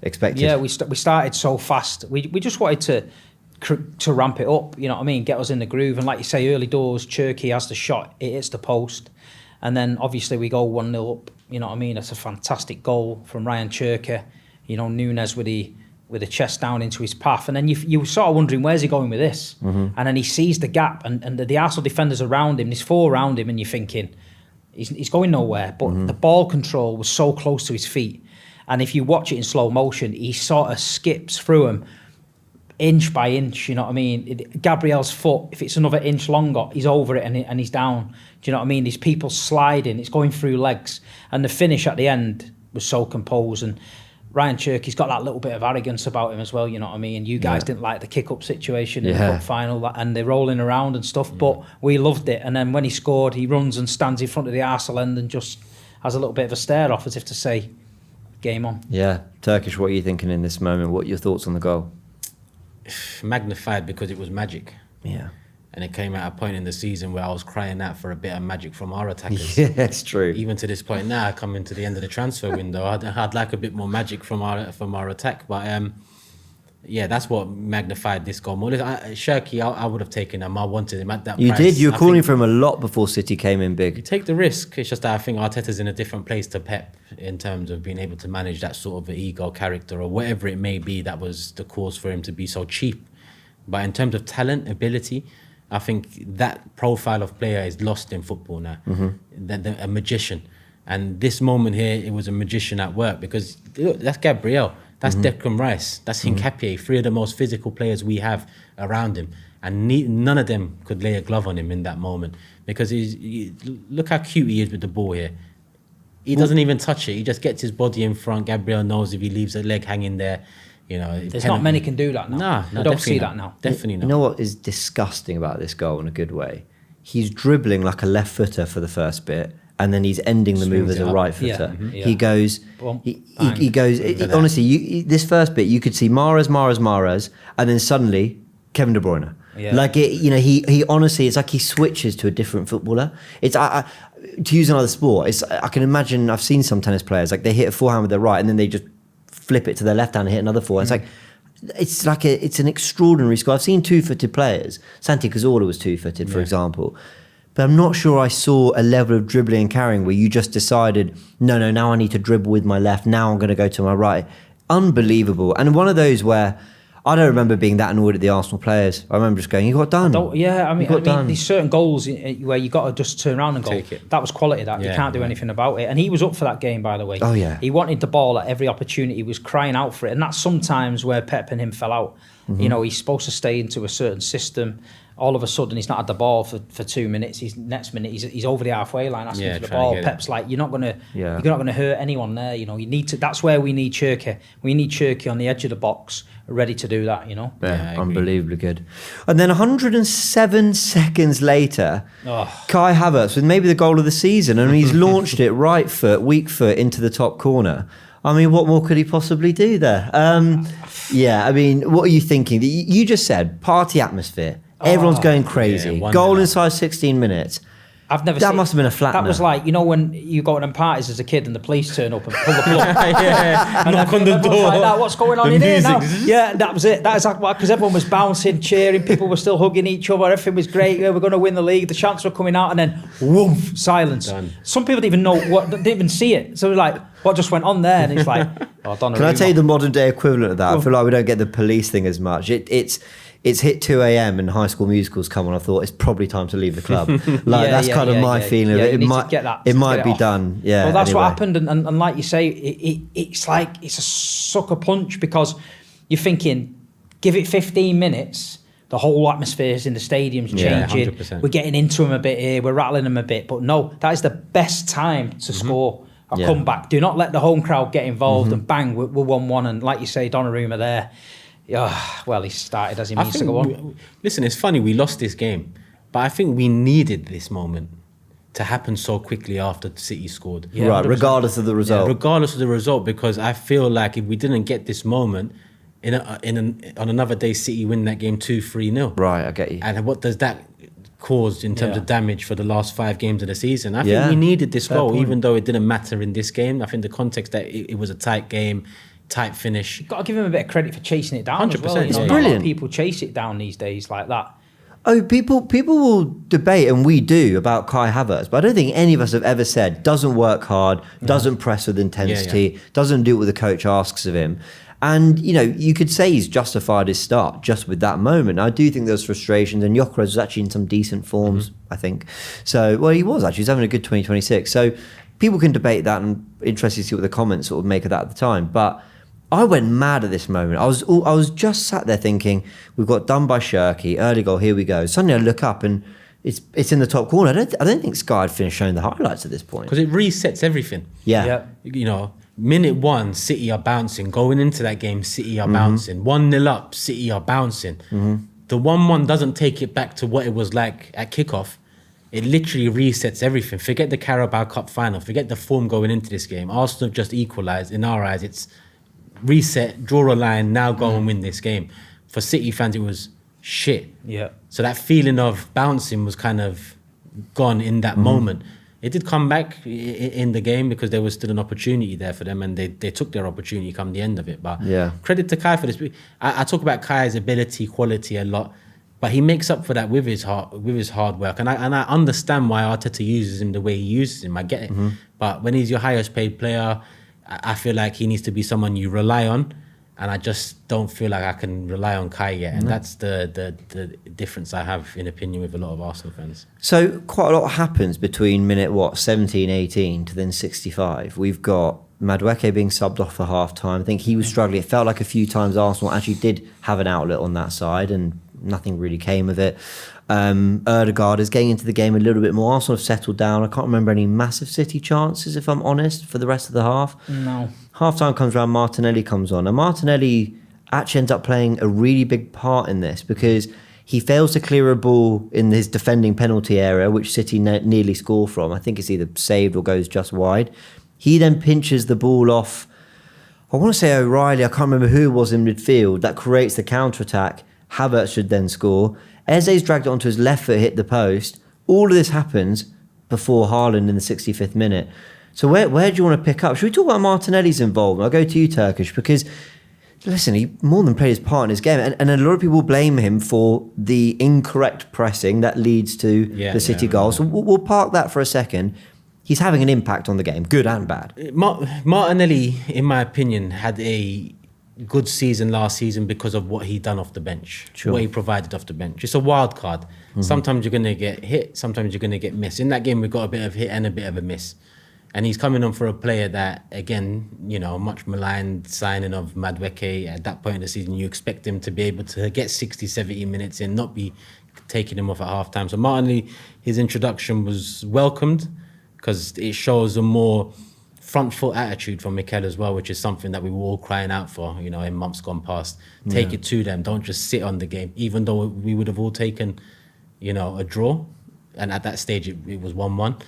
expected. Yeah, we started so fast. We just wanted to ramp it up, you know what I mean, get us in the groove. And like you say, early doors, Cherki has the shot, it hits the post, and then obviously we go 1-0 up, you know what I mean. It's a fantastic goal from Rayan Cherki, Núñez with the chest down into his path, and then you sort of wondering, where's he going with this? And then he sees the gap, and the Arsenal defenders around him, there's four around him, and you're thinking he's going nowhere, but the ball control was so close to his feet, and if you watch it in slow motion, he sort of skips through him inch by inch, you know what I mean. Gabriel's foot, if it's another inch longer, he's over it and he's down. Do you know what I mean? These people sliding, it's going through legs, and the finish at the end was so composed. And Rayan Cherki's got that little bit of arrogance about him as well, you know what I mean. You guys didn't like the kick-up situation in the cup final, and they're rolling around and stuff, but we loved it. And then when he scored, he runs and stands in front of the Arsenal end and just has a little bit of a stare off, as if to say, game on. Yeah. Turkish, what are you thinking in this moment? What are your thoughts on the goal? Magnified because it was magic. Yeah. And it came at a point in the season where I was crying out for a bit of magic from our attackers. Yeah, it's true. Even to this point now, coming to the end of the transfer window, I'd like a bit more magic from our attack. But that's what magnified this goal more. Cherki, I would have taken him. I wanted him at that price. You did. You were calling for him a lot before City came in big. You take the risk. It's just that I think Arteta's in a different place to Pep in terms of being able to manage that sort of ego character or whatever it may be that was the cause for him to be so cheap. But in terms of talent, ability, I think that profile of player is lost in football now. A magician. And this moment here, it was a magician at work, because look, that's Gabriel. That's Declan Rice. That's Hincapié. Three of the most physical players we have around him. And none of them could lay a glove on him in that moment. Because look how cute he is with the ball here. He doesn't even touch it. He just gets his body in front. Gabriel knows if he leaves a leg hanging there, there's not many can do that now. No, I don't see that now. Definitely not. You know what is disgusting about this goal in a good way? He's dribbling like a left footer for the first bit, and then he's ending the move Swings as a it up. right footer. Yeah. He goes, Boom. he goes. Honestly, this first bit, you could see Mahrez, and then suddenly Kevin De Bruyne. Yeah. Like he honestly, it's like he switches to a different footballer. It's to use another sport. I can imagine. I've seen some tennis players like they hit a forehand with their right, and then they just flip it to their left hand and hit another forehand. It's it's an extraordinary skill. I've seen two-footed players. Santi Cazorla was two-footed, for example. But I'm not sure I saw a level of dribbling and carrying where you just decided, no, now I need to dribble with my left. Now I'm going to go to my right. Unbelievable. And one of those where I don't remember being that annoyed at the Arsenal players. I remember just going, you got done. I mean, there's certain goals where you got to just turn around and go, Take it. that was quality, that. You can't do anything about it. And he was up for that game, by the way. Oh, yeah. He wanted the ball at every opportunity. He was crying out for it. And that's sometimes where Pep and him fell out. Mm-hmm. He's supposed to stay into a certain system. All of a sudden, he's not had the ball for 2 minutes. Next minute, he's over the halfway line asking for the ball. Pep's like, you're not gonna hurt anyone there. You need to. That's where we need Cherki. We need Cherki on the edge of the box, ready to do that. Yeah, unbelievably good. And then 107 seconds later, Kai Havertz with maybe the goal of the season, and he's launched it right foot, weak foot into the top corner. I mean, what more could he possibly do there? I mean, what are you thinking? You just said party atmosphere. Everyone's going crazy. Goal inside 16 minutes. I've never that seen, must have been a flattener. That was like, when you go to them parties as a kid and the police turn up and pull the plug. and knock on the door. Like that, what's going on in here now? Yeah, that was it. That is because everyone was bouncing, cheering, people were still hugging each other, everything was great. Yeah, we're going to win the league. The chants were coming out, and then woof, silence. Done. Some people didn't even know didn't even see it. So like, what just went on there? And it's like, Can I tell you the modern day equivalent of that? I feel like we don't get the police thing as much. It's hit 2 a.m. and High School Musical's come on. I thought it's probably time to leave the club. That's kind of my feeling of it. It might be done. Yeah. Well, that's what happened, and like you say, it's like it's a sucker punch because you're thinking, give it 15 minutes. The whole atmosphere's in the stadium's changing. 100%. We're getting into them a bit here. We're rattling them a bit. But no, that is the best time to score a comeback. Do not let the home crowd get involved and bang, we're 1-1. And like you say, Donnarumma there. Well, he started as he means to go on. Listen, it's funny, we lost this game, but I think we needed this moment to happen so quickly after City scored. Yeah, right, 100%. Regardless of the result. Yeah, regardless of the result, because I feel like if we didn't get this moment, on another day, City win that game 2-3-0. Right, I get you. And what does that cause in terms of damage for the last 5 games of the season? I think we needed this goal, even though it didn't matter in this game. I think the context that it was a tight game, tight finish. You've got to give him a bit of credit for chasing it down 100%, as well. It's brilliant. Not a lot of people chase it down these days like that. Oh, people will debate, and we do, about Kai Havertz, but I don't think any of us have ever said doesn't work hard, doesn't press with intensity, doesn't do what the coach asks of him. And, you could say he's justified his start just with that moment. I do think there's frustrations, and Gyökeres was actually in some decent forms, I think. So, well, he was actually. He's having a good 2026. So people can debate that, and interested to see what the comments sort of make of that at the time. But I went mad at this moment. I was just sat there thinking, we've got done by Cherki, early goal, here we go. Suddenly I look up and it's in the top corner. I don't think Sky had finished showing the highlights at this point. Because it resets everything. Yeah. Minute 1, City are bouncing. Going into that game, City are bouncing. 1-0 up, City are bouncing. The 1-1 doesn't take it back to what it was like at kickoff. It literally resets everything. Forget the Carabao Cup final. Forget the form going into this game. Arsenal have just equalised. In our eyes, it's reset, draw a line, now go and win this game. For City fans, it was shit. Yeah. So that feeling of bouncing was kind of gone in that moment. It did come back in the game because there was still an opportunity there for them, and they took their opportunity come the end of it. But credit to Kai for this. I talk about Kai's ability, quality a lot, but he makes up for that with his hard work. And I understand why Arteta uses him the way he uses him. I get it. But when he's your highest paid player, I feel like he needs to be someone you rely on, and I just don't feel like I can rely on Kai yet. And that's the difference I have in opinion with a lot of Arsenal fans. So quite a lot happens between minute 17, 18 to then 65. We've got Madueke being subbed off for half time. I think he was struggling. It felt like a few times Arsenal actually did have an outlet on that side, and nothing really came of it. Erdegaard is getting into the game a little bit more. Arsenal have settled down. I can't remember any massive City chances, if I'm honest, for the rest of the half. No. Half time comes around, Martinelli comes on. And Martinelli actually ends up playing a really big part in this because He fails to clear a ball in his defending penalty area, which City nearly score from. I think it's either saved or goes just wide. He then pinches the ball off, I want to say O'Reilly, I can't remember who it was in midfield, that creates the counter-attack. Havertz should then score. Eze's dragged it onto his left foot, hit the post. All of this happens before Haaland in the 65th minute. So where do you want to pick up? Should we talk about Martinelli's involvement? I'll go to you, Turkish, because, listen, he more than played his part in his game. And a lot of people blame him for the incorrect pressing that leads to the City goal. So we'll park that for a second. He's having an impact on the game, good and bad. Martinelli, in my opinion, had a good season last season because of what he done off the bench, what he provided off the bench. It's a wild card. Sometimes you're going to get hit, sometimes you're going to get missed. In that game, we got a bit of hit and a bit of a miss. And he's coming on for a player that, again, you know, much maligned signing of Madueke. At that point in the season, you expect him to be able to get 60, 70 minutes in, not be taking him off at half-time. So Martinelli, his introduction was welcomed, because it shows a more front foot attitude from Mikel as well, which is something that we were all crying out for, you know, in months gone past. Take it to them. Don't just sit on the game, even though we would have all taken, you know, a draw. And at that stage, it was 1-1.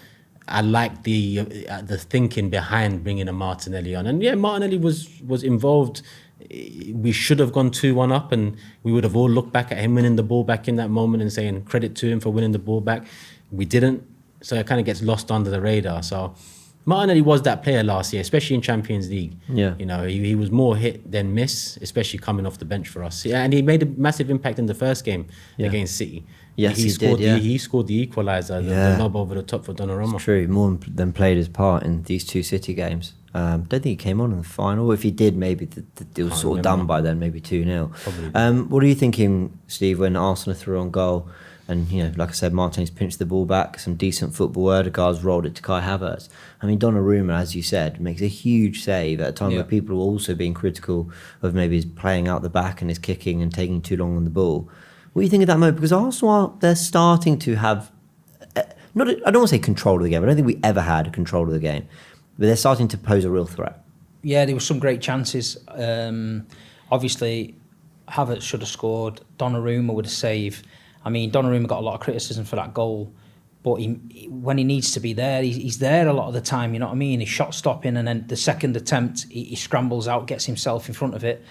I like the thinking behind bringing a Martinelli on. And yeah, Martinelli was involved. We should have gone 2-1 up, and we would have all looked back at him winning the ball back in that moment and saying credit to him for winning the ball back. We didn't. So it kind of gets lost under the radar. So Martinelli was that player last year, especially in Champions League. Yeah. You know, he was more hit than miss, especially coming off the bench for us. Yeah, and he made a massive impact in the first game against City. Yes, he did. He scored the equaliser, the knob over the top for Donnarumma. It's true, more than played his part in these two City games. Don't think he came on in the final. If he did, maybe it was sort of done by then, maybe 2-0. What are you thinking, Steve, when Arsenal threw on goal? And, you know, like I said, Martinez pinched the ball back, some decent football. Odegaard's rolled it to Kai Havertz. I mean, Donnarumma, as you said, makes a huge save at a time where people are also being critical of maybe his playing out the back and his kicking and taking too long on the ball. What do you think of that moment? Because Arsenal, they're starting to have, I don't want to say control of the game. I don't think we ever had control of the game. But they're starting to pose a real threat. Yeah, there were some great chances. Obviously, Havertz should have scored. Donnarumma with a save. I mean, Donnarumma got a lot of criticism for that goal, but when he needs to be there, he's there a lot of the time, you know what I mean? He's shot stopping, and then the second attempt, he scrambles out, gets himself in front of it.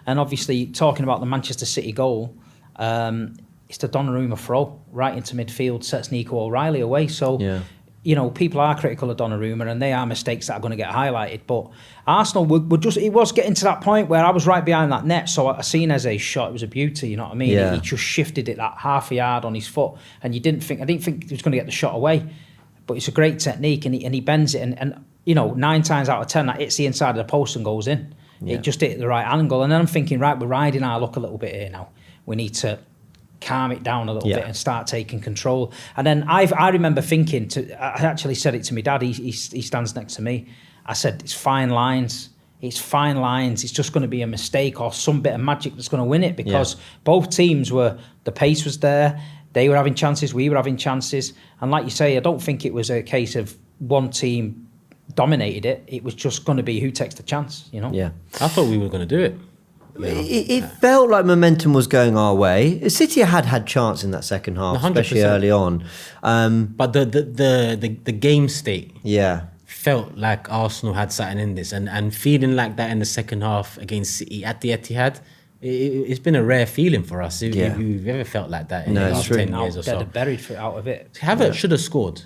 And obviously, talking about the Manchester City goal, it's the Donnarumma throw right into midfield, sets Nico O'Reilly away. So, you know, people are critical of Donnarumma, and they are mistakes that are going to get highlighted. But Arsenal were just, it was getting to that point where I was right behind that net, so I seen Eze's shot. It was a beauty, you know what I mean? He just shifted it that half a yard on his foot, and I didn't think he was going to get the shot away. But it's a great technique, and he bends it, and you know, 9 times out of 10 that hits the inside of the post and goes in. It just hit the right angle, and then I'm thinking, right, we're riding our luck a little bit here now. We need to calm it down a little bit and start taking control. And then I remember thinking, I actually said it to my dad, he stands next to me. I said, it's fine lines. It's fine lines. It's just going to be a mistake or some bit of magic that's going to win it, because both teams the pace was there. They were having chances, we were having chances. And like you say, I don't think it was a case of one team dominated it. It was just going to be who takes the chance, you know? Yeah. I thought we were going to do it. It felt like momentum was going our way. City had chance in that second half, 100%. Especially early on. But the game state felt like Arsenal had something in this, and feeling like that in the second half against City at the Etihad, it's been a rare feeling for us. If we've ever felt like that in the last 10 years or so. They're buried out of it. Havertz should have scored.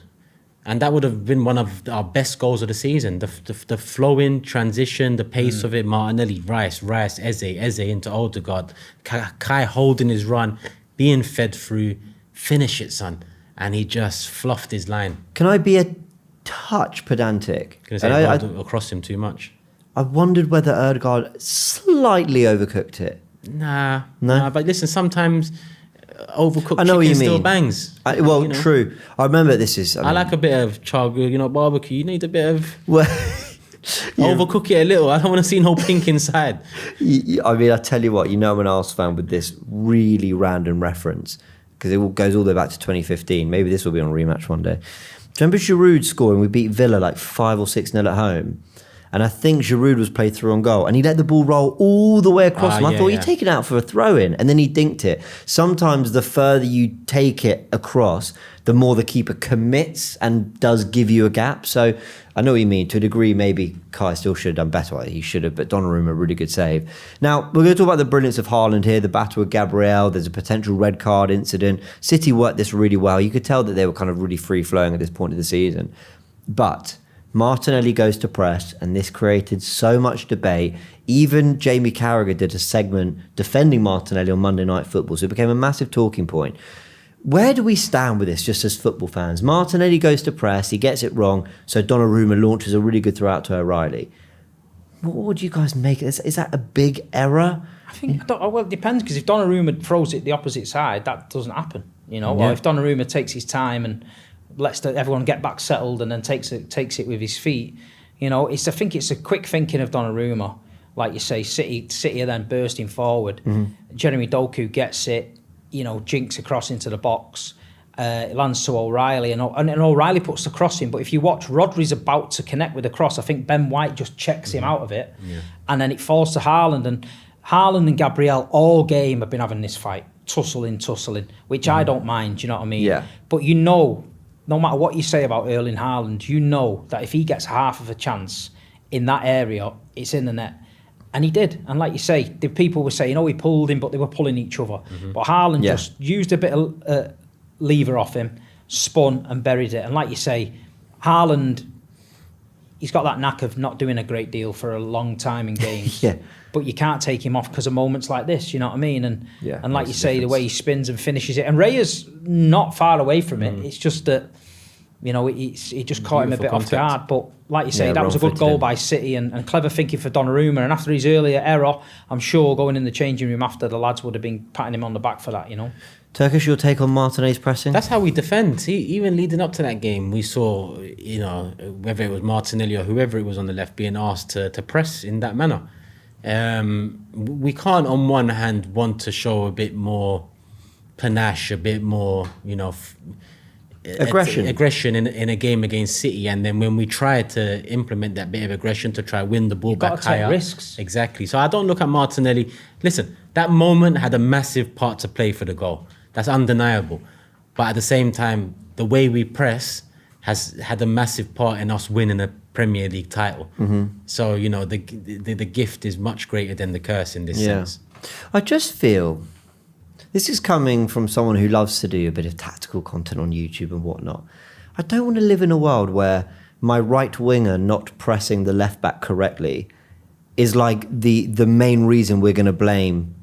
And that would have been one of our best goals of the season. The flowing transition, the pace of it, Martinelli, Rice, Eze into Odegaard, Kai holding his run, being fed through, finish it, son. And he just fluffed his line. Can I be a touch pedantic? I across him too much. I wondered whether Odegaard slightly overcooked it. Nah. But listen, sometimes overcooked chicken still bangs. True. I remember I like a bit of charcoal, barbecue. You need a bit of overcook it a little. I don't want to see no pink inside. I tell you what, I'm an Arsenal fan with this really random reference, because it goes all the way back to 2015. Maybe this will be on a rematch one day. Do you remember Giroud scoring? We beat Villa like 5 or 6-0 at home. And I think Giroud was played through on goal, and he let the ball roll all the way across him. I thought he'd taken it out for a throw-in, and then he dinked it. Sometimes the further you take it across, the more the keeper commits and does give you a gap. So I know what you mean. To a degree, maybe Kai still should have done better. He should have, but Donnarumma, a really good save. Now, we're going to talk about the brilliance of Haaland here, the battle with Gabriel. There's a potential red card incident. City worked this really well. You could tell that they were kind of really free-flowing at this point of the season. But Martinelli goes to press, and this created so much debate. Even Jamie Carragher did a segment defending Martinelli on Monday Night Football, so it became a massive talking point. Where do we stand with this, just as football fans? Martinelli goes to press, he gets it wrong, so Donnarumma launches a really good throw out to O'Reilly. What do you guys make of this? Is that a big error? I think, well, it depends, because if Donnarumma throws it the opposite side, that doesn't happen, you know. Or if Donnarumma takes his time and lets everyone get back settled and then takes it with his feet, you know. I think it's a quick thinking of Donnarumma. Like you say, City are then bursting forward. Jeremy Doku gets it, you know, jinks across into the box. It lands to O'Reilly, and O'Reilly puts the cross in. But if you watch, Rodri's about to connect with the cross. I think Ben White just checks him out of it, and then it falls to Haaland. And Haaland and Gabriel all game have been having this fight, tussling, which I don't mind. Do you know what I mean? Yeah. But you know, no matter what you say about Erling Haaland, you know that if he gets half of a chance in that area, it's in the net. And he did. And like you say, the people were saying, he pulled him, but they were pulling each other. But Haaland just used a bit of lever off him, spun and buried it. And like you say, Haaland, he's got that knack of not doing a great deal for a long time in games. But you can't take him off because of moments like this, you know what I mean? And like you say, the way he spins and finishes it. And Raya's not far away from it. It's just that, you know, he just caught him a bit off guard. But like you say, that was a good goal by City and clever thinking for Donnarumma. And after his earlier error, I'm sure going in the changing room after, the lads would have been patting him on the back for that, you know. Turkish, your take on Martinelli's pressing? That's how we defend. Even leading up to that game, we saw, you know, whether it was Martinelli or whoever it was on the left being asked to press in that manner. We can't, on one hand, want to show a bit more panache, a bit more, you know, aggression in a game against City, and then when we try to implement that bit of aggression to try win the ball back higher, take risks. Exactly. So I don't look at Martinelli. Listen, that moment had a massive part to play for the goal. That's undeniable. But at the same time, the way we press has had a massive part in us winning a Premier League title. So, you know, the gift is much greater than the curse in this sense. I just feel, this is coming from someone who loves to do a bit of tactical content on YouTube and whatnot. I don't want to live in a world where my right winger not pressing the left back correctly is like the main reason we're going to blame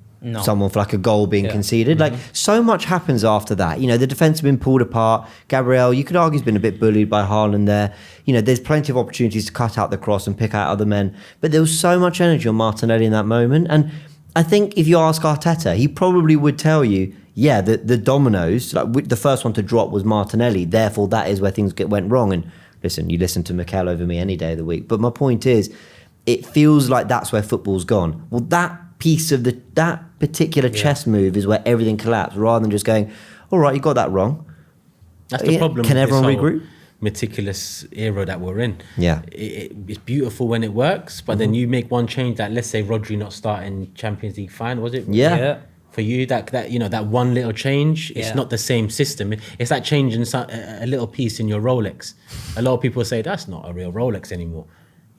someone for like a goal being conceded. Like, so much happens after that. You know, the defence has been pulled apart. Gabriel, you could argue, has been a bit bullied by Haaland there. You know, there's plenty of opportunities to cut out the cross and pick out other men. But there was so much energy on Martinelli in that moment. And I think if you ask Arteta, he probably would tell you, the dominoes, like the first one to drop was Martinelli. Therefore, that is where things went wrong. And listen, you listen to Mikel over me any day of the week. But my point is, it feels like that's where football's gone. Well, that piece of that particular chess move is where everything collapsed, rather than just going, all right, you got that wrong. That's the problem. Can everyone regroup? Meticulous era that we're in. It's beautiful when it works, but then you make one change, that, let's say Rodri not starting Champions League final, was it? For you, that you know, that one little change, it's not the same system. It's like changing a little piece in your Rolex. A lot of people say that's not a real Rolex anymore.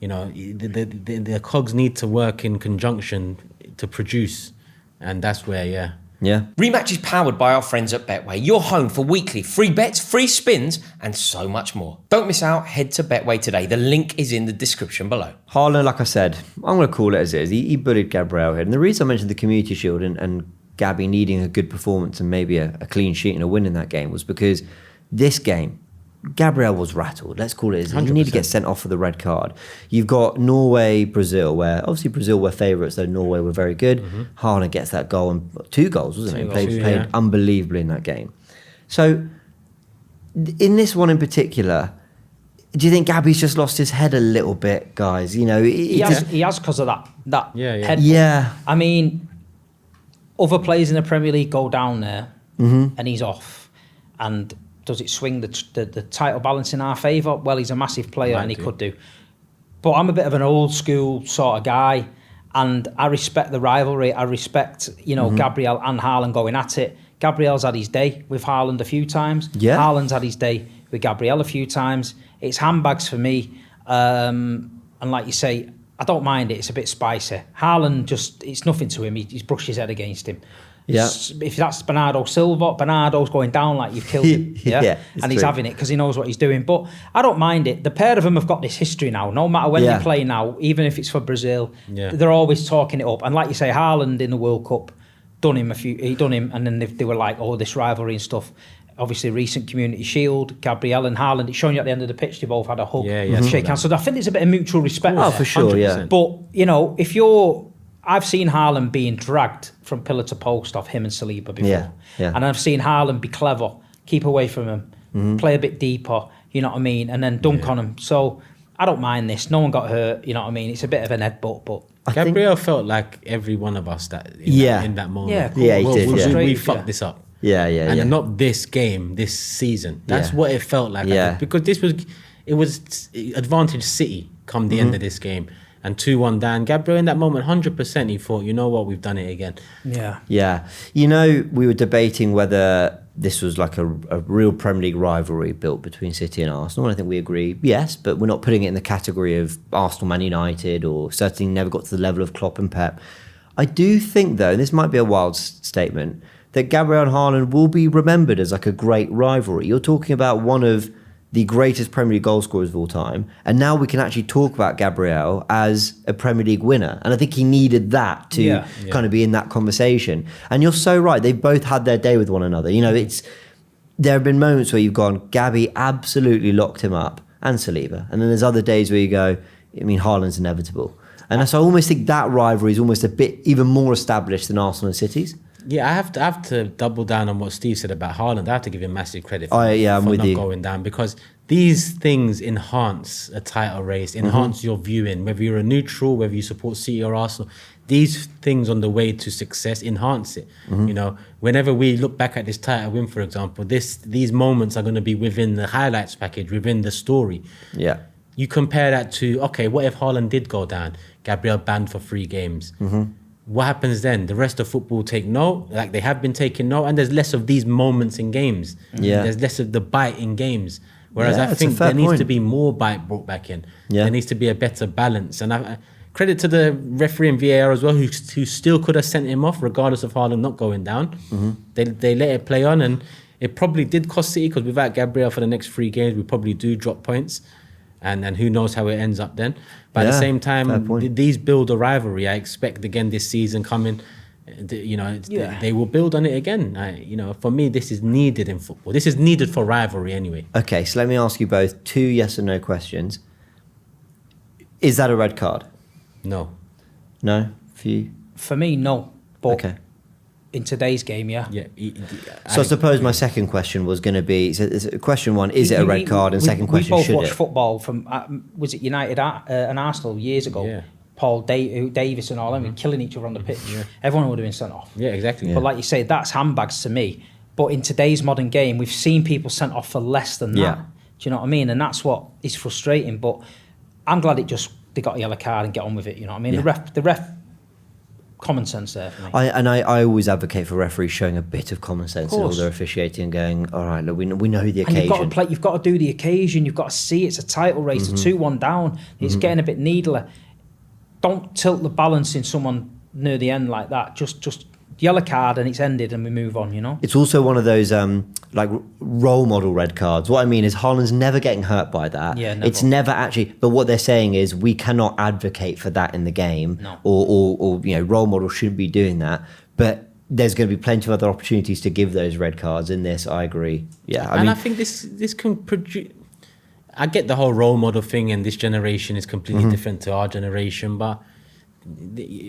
You know, the cogs need to work in conjunction to produce, and that's where Rematch is powered by our friends at Betway, your home for weekly free bets, free spins, and so much more. Don't miss out, head to Betway today. The link is in the description below. Haaland, like I said, I'm going to call it as it is. He bullied Gabriel here. And the reason I mentioned the Community Shield and Gabby needing a good performance and maybe a clean sheet and a win in that game was because this game, Gabriel was rattled. Let's call it as it is. He needed to get sent off for the red card. You've got Norway, Brazil, where obviously Brazil were favourites, though Norway were very good. Haaland gets that goal, and 2 goals, wasn't it? He played unbelievably in that game. So, in this one in particular, do you think Gabby's just lost his head a little bit, guys? You know, he has because of that head. I mean, other players in the Premier League go down there, and he's off, and does it swing the title balance in our favour? Well, he's a massive player and he could do. But I'm a bit of an old school sort of guy, and I respect the rivalry. I respect, Gabriel and Haaland going at it. Gabriel's had his day with Haaland a few times. Yeah. Haaland's had his day with Gabriel a few times. It's handbags for me. And like you say, I don't mind it. It's a bit spicy. Haaland it's nothing to him. He's brushed his head against him. Yeah. If that's Bernardo Silva, Bernardo's going down like you've killed him. Yeah. And he's having it because he knows what he's doing. But I don't mind it. The pair of them have got this history now. No matter when they play now, even if it's for Brazil, they're always talking it up. And like you say, Haaland in the World Cup he done him, and then they were like, oh, this rivalry and stuff. Obviously, recent Community Shield, Gabriel and Haaland, it's showing you at the end of the pitch, they both had a hug, shake hands. So I think there's a bit of mutual respect. Oh, for sure, 100%. Yeah. But, I've seen Haaland being dragged from pillar to post off him and Saliba before. Yeah. And I've seen Haaland be clever, keep away from him, play a bit deeper, you know what I mean, and then dunk on him. So I don't mind this. No one got hurt, you know what I mean? It's a bit of an headbutt, but... Gabriel felt like every one of us in that moment. Yeah, cool. Yeah, he did. We fucked this up. And not this game, this season. That's what it felt like. Yeah. Because it was advantage City come the end of this game. And 2-1 down. Gabriel in that moment, 100% he thought, you know what, we've done it again. Yeah. Yeah. We were debating whether this was like a real Premier League rivalry built between City and Arsenal. And I think we agree, yes, but we're not putting it in the category of Arsenal, Man United, or certainly never got to the level of Klopp and Pep. I do think, though, and this might be a wild statement, that Gabriel and Haaland will be remembered as like a great rivalry. You're talking about one of the greatest Premier League goal scorers of all time, and now we can actually talk about Gabriel as a Premier League winner, and I think he needed that to kind of be in that conversation. And you're so right, they've both had their day with one another. There have been moments where you've gone, Gabby absolutely locked him up, and Saliba, and then there's other days where you go, Haaland's inevitable. And so I almost think that rivalry is almost a bit even more established than Arsenal and City's. Yeah, I have to double down on what Steve said about Haaland. I have to give him massive credit for I'm with not you. Going down, because these things enhance a title race, enhance your viewing, whether you're a neutral, whether you support City or Arsenal. These things on the way to success enhance it. Whenever we look back at this title win, for example, these moments are going to be within the highlights package, within the story. Yeah. You compare that to, okay, what if Haaland did go down? Gabriel banned for 3 games. What happens then? The rest of football take note, like they have been taking note, and there's less of these moments in games. There's less of the bite in games. Whereas I think there needs to be more bite brought back in. There needs to be a better balance. And credit to the referee and VAR as well, who still could have sent him off regardless of Haaland not going down. They let it play on, and it probably did cost City, because without Gabriel for the next 3 games, we probably do drop points. And who knows how it ends up then. But at the same time, these build a rivalry. I expect again this season coming, they will build on it again. For me, this is needed in football. This is needed for rivalry anyway. Okay, so let me ask you both 2 yes and no questions. Is that a red card? No. No? For you? For me, no. But okay. In today's game, Yeah. So I suppose my second question was going to be, so question 1, is it a red card? And second question, should it? We both watched football from, was it United and Arsenal years ago? Yeah. Paul Davis and all them killing each other on the pitch. Yeah. Everyone would have been sent off. Yeah, exactly. But like you say, that's handbags to me. But in today's modern game, we've seen people sent off for less than that. Do you know what I mean? And that's what is frustrating. But I'm glad they got a yellow card and get on with it. You know what I mean? Yeah. The ref. Common sense there for me. I always advocate for referees showing a bit of common sense in all their officiating and going, all right, look, we know the occasion. And you've got to do the occasion. You've got to see it's a title race. The 2-1 down. It's getting a bit needler. Don't tilt the balance in someone near the end like that. Just yellow card and it's ended and we move on, It's also one of those like role model red cards. What I mean is Haaland's never getting hurt by that. Yeah, never. It's never actually, but what they're saying is we cannot advocate for that in the game. No. Or role models shouldn't be doing that. But there's going to be plenty of other opportunities to give those red cards in this. I agree. Yeah. I think this can produce. I get the whole role model thing, and this generation is completely different to our generation, but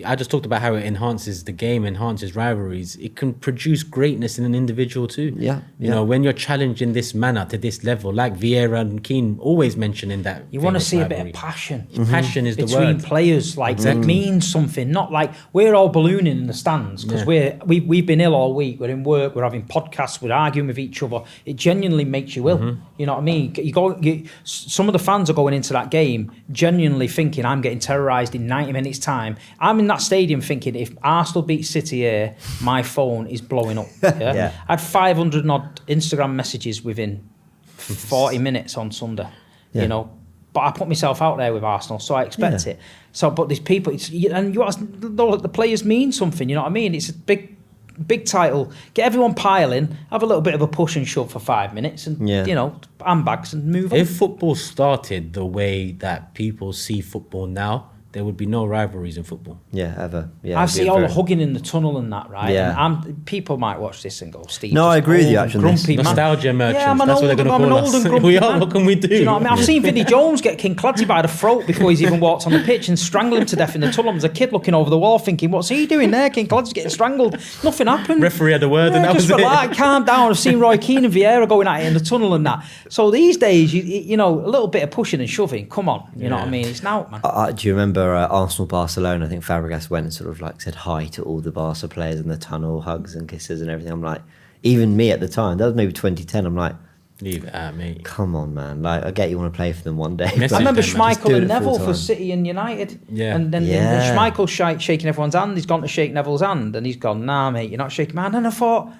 I just talked about how it enhances the game, enhances rivalries. It can produce greatness in an individual too. Yeah, You know, when you're challenged in this manner to this level, like Vieira and Keane always mention in that. You want to famous see a rivalry. bit of passion. Passion is the Between word. players, like it means something. Not like we're all ballooning in the stands because we've been ill all week. We're in work. We're having podcasts. We're arguing with each other. It genuinely makes you ill. You know what I mean? Some of the fans are going into that game genuinely thinking I'm getting terrorised in 90 minutes time. I'm in that stadium thinking if Arsenal beat City here, my phone is blowing up. I had 500 odd Instagram messages within 40 minutes on Sunday. You know, but I put myself out there with Arsenal, so I expect it. So, but these people, the players mean something. You know what I mean? It's a big title. Get everyone piling, have a little bit of a push and shove for 5 minutes, and you know, handbags and move on. If football started the way that people see football now, there would be no rivalries in football. Yeah, ever. Yeah, I see all the hugging in the tunnel and that, right? Yeah. And people might watch this and go, Steve. No, I agree with you, old and actually. grumpy man. Nostalgia merchants. Yeah, That's what they're going to call us. We are. Man. What can we do? Do you know what I mean? I've seen Vinnie Jones get King Clancy by the throat before he's even walked on the pitch and strangle him to death in the tunnel. There's a kid looking over the wall thinking, what's he doing there? King Clancy's getting strangled. Nothing happened. Referee had a word and that just was relax, calm down. I've seen Roy Keane and Vieira going at it in the tunnel and that. So these days, you know, a little bit of pushing and shoving. Come on. You know what I mean? It's now, man. Do you remember Arsenal-Barcelona? I think Fabregas went and sort of like said hi to all the Barca players in the tunnel, hugs and kisses and everything. I'm like, even me at the time, that was maybe 2010, I'm like, Leave it at me. come on, man. Like, I get you want to play for them one day. Message I remember them, man. Just do Schmeichel it and Neville full for time. City and United. Yeah. And then Yeah. Schmeichel shaking everyone's hand. He's gone to shake Neville's hand. And he's gone, nah, mate, you're not shaking my hand. And I thought,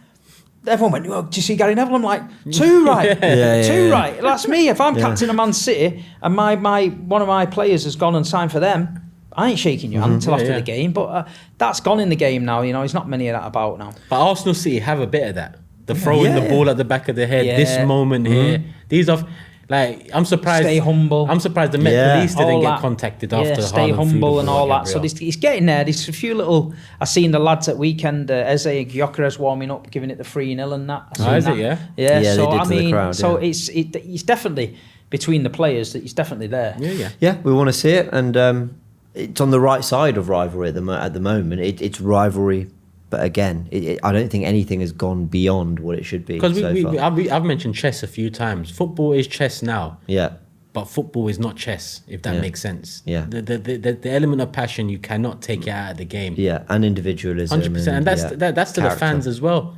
everyone went, oh, do you see Gary Neville? I'm like, two right. Two right. That's me. If I'm captain of Man City and my one of my players has gone and signed for them, I ain't shaking your hand until after the game. But that's gone in the game now. You know, there's not many of that about now. But Arsenal City have a bit of that. The throwing the ball at the back of the head, this moment here. These are, like, I'm surprised. Stay humble. I'm surprised the Met Police didn't All get that. contacted after stay Haaland humble threw and the all ball at that. So Gabriel. he's getting there. There's a few little. I seen the lads at weekend. Eze and Gyökeres warming up, giving it the 3-0 and that. I seen is that. it? Yeah. Yeah. Yeah, So they did I to the mean, crowd, so yeah. it's definitely between the players that he's definitely there. Yeah, we want to see it, and it's on the right side of rivalry at the moment. It's rivalry, but again, I don't think anything has gone beyond what it should be. Because far. I've mentioned chess a few times. Football is chess now. Yeah. But football is not chess, if that makes sense. Yeah. The element of passion, you cannot take it out of the game. Yeah, and individualism. 100%. And that's to the character. fans as well.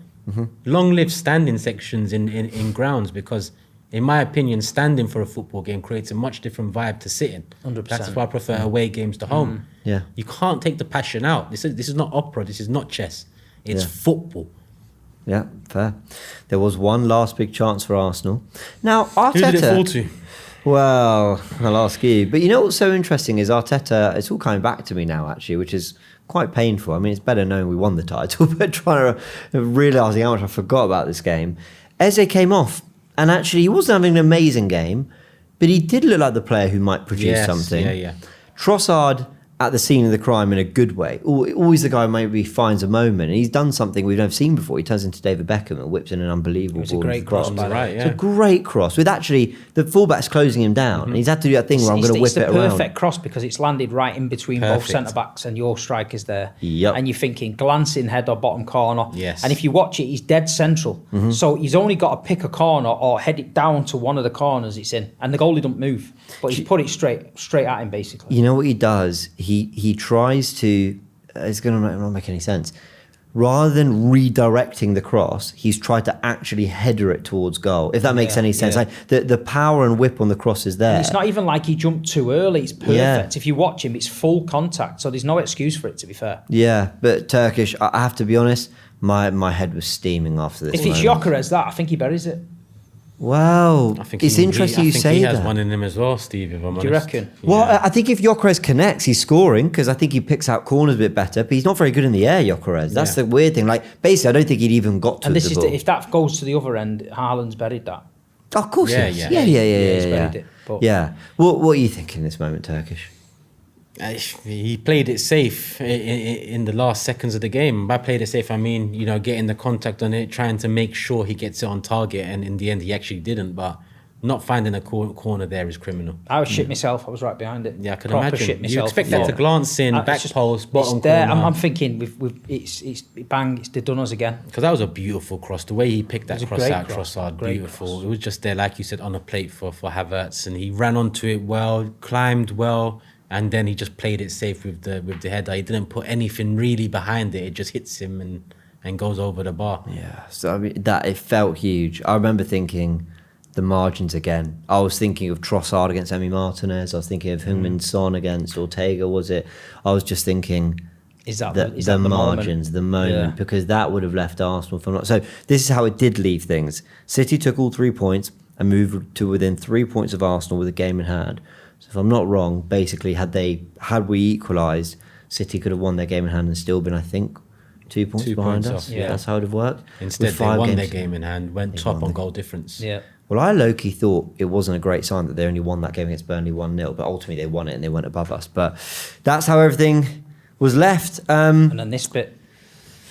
Long live standing sections in grounds, because in my opinion, standing for a football game creates a much different vibe to sitting. 100%. That's why I prefer away games to home. Yeah. You can't take the passion out. This is not opera. This is not chess. It's football. Yeah, fair. There was one last big chance for Arsenal. Now, Arteta... Who did it fall to? Well, I'll ask you. But you know what's so interesting is Arteta, it's all coming back to me now, actually, which is quite painful. I mean, it's better knowing we won the title, but trying to realising how much I forgot about this game. Eze came off, and actually he wasn't having an amazing game, but he did look like the player who might produce something. Yeah. Trossard at the scene of the crime in a good way. Always the guy who maybe finds a moment, and he's done something we've never seen before. He turns into David Beckham and whips in an unbelievable It's a ball. great cross, by the way. It's a great cross with actually the fullback's closing him down, and he's had to do that thing where I'm going to whip it around. It's the perfect cross because it's landed right in between both centre backs and your striker's there. Yep. And you're thinking glancing head or bottom corner. Yes. And if you watch it, he's dead central. So he's only got to pick a corner or head it down to one of the corners it's in, and the goalie don't move, but he's put it straight at him basically. You know what he does? He tries to. It's going to not make any sense. Rather than redirecting the cross, he's tried to actually header it towards goal. If that makes any sense, like the power and whip on the cross is there. And it's not even like he jumped too early. It's perfect. Yeah. If you watch him, it's full contact. So there's no excuse for it. To be fair. Yeah, but Turkish. I have to be honest. My head was steaming after this. If it's moment. Gyökeres, that I think he buries it. Wow, I think it's interesting you say he that. has one in him as well, Steve, if I'm honest. Do you reckon? Well, I think if Gyökeres connects, he's scoring because I think he picks out corners a bit better. But he's not very good in the air, Gyökeres. That's the weird thing. Like basically, I don't think he'd even got to And the this is ball. if that goes to the other end, Haaland's buried that. Of course, Yeah, he is. yeah. He's buried it, but- Yeah. What are you thinking in this moment, Turkish? He played it safe in the last seconds of the game. By played it safe, I mean, getting the contact on it, trying to make sure he gets it on target. And in the end, he actually didn't. But not finding a corner there is criminal. I was shit myself. I was right behind it. Yeah, I could Proper imagine. Shit myself. You expect that to glance in, back post, bottom it's there. corner. I'm thinking, they've done us again. Because that was a beautiful cross. The way he picked that cross out, Trossard, beautiful. Cross. It was just there, like you said, on a plate for Havertz, and he ran onto it well, climbed well, and then he just played it safe with the header. He didn't put anything really behind it. It just hits him and goes over the bar. Yeah, so I mean, it felt huge. I remember thinking the margins again. I was thinking of Trossard against Emi Martinez. I was thinking of Heung-min Son against Ortega, was it? I was just thinking the margins, the moment, because that would have left Arsenal from not. So this is how it did leave things. City took all 3 points and moved to within 3 points of Arsenal with a game in hand. So if I'm not wrong, basically had we equalised, City could have won their game in hand and still been, I think, 2 points behind us. Off, yeah. That's how it would have worked. Instead, they won their game in hand, went top on goal difference. Yeah. Well, I low-key thought it wasn't a great sign that they only won that game against Burnley 1-0, but ultimately they won it and they went above us. But that's how everything was left. And then this bit.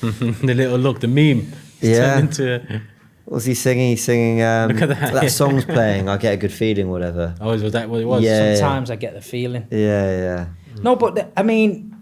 The little look, the meme. Yeah. Turned into... What's he singing? He's singing, Look at that. song's playing, I Get a Good Feeling, whatever. Oh, was that what it was? Yeah. Sometimes I get the feeling. Yeah. No, but I mean,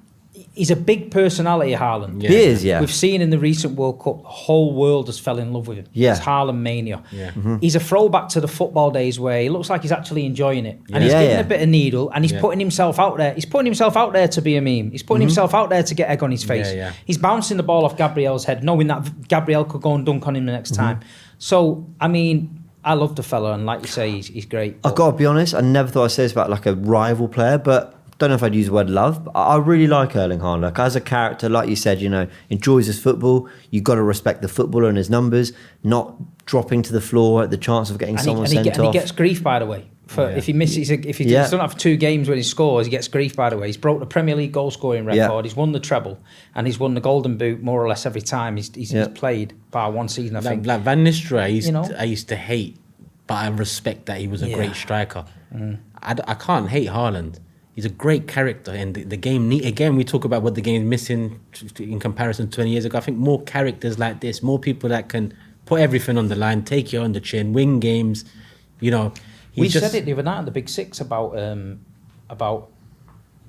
he's a big personality, Haaland. Yeah. He is, yeah. We've seen in the recent World Cup, the whole world has fell in love with him. Yeah. It's Haaland mania. Yeah. He's a throwback to the football days where he looks like he's actually enjoying it. And he's getting a bit of needle and he's putting himself out there. He's putting himself out there to be a meme. He's putting himself out there to get egg on his face. Yeah. He's bouncing the ball off Gabriel's head, knowing that Gabriel could go and dunk on him the next time. So, I mean, I love the fella, and like you say, he's great. I've got to be honest, I never thought I'd say this about like a rival player, but don't know if I'd use the word love, but I really like Erling Haaland. Like, as a character, like you said, enjoys his football. You've got to respect the footballer and his numbers, not dropping to the floor at the chance of getting someone sent off. And he gets grief, by the way. If he misses, if he doesn't have 2 games when he scores, he gets grief, by the way. He's broke the Premier League goal scoring record. Yeah. He's won the treble, and he's won the Golden Boot more or less every time he's played, bar one season, I think. Like Van Nistelrooy, I used to hate, but I respect that he was a great striker. I can't hate Haaland. He's a great character, and the game, again, we talk about what the game is missing in comparison to 20 years ago. I think more characters like this, more people that can put everything on the line, take you on the chin, win games, We said it the other night on the Big Six about the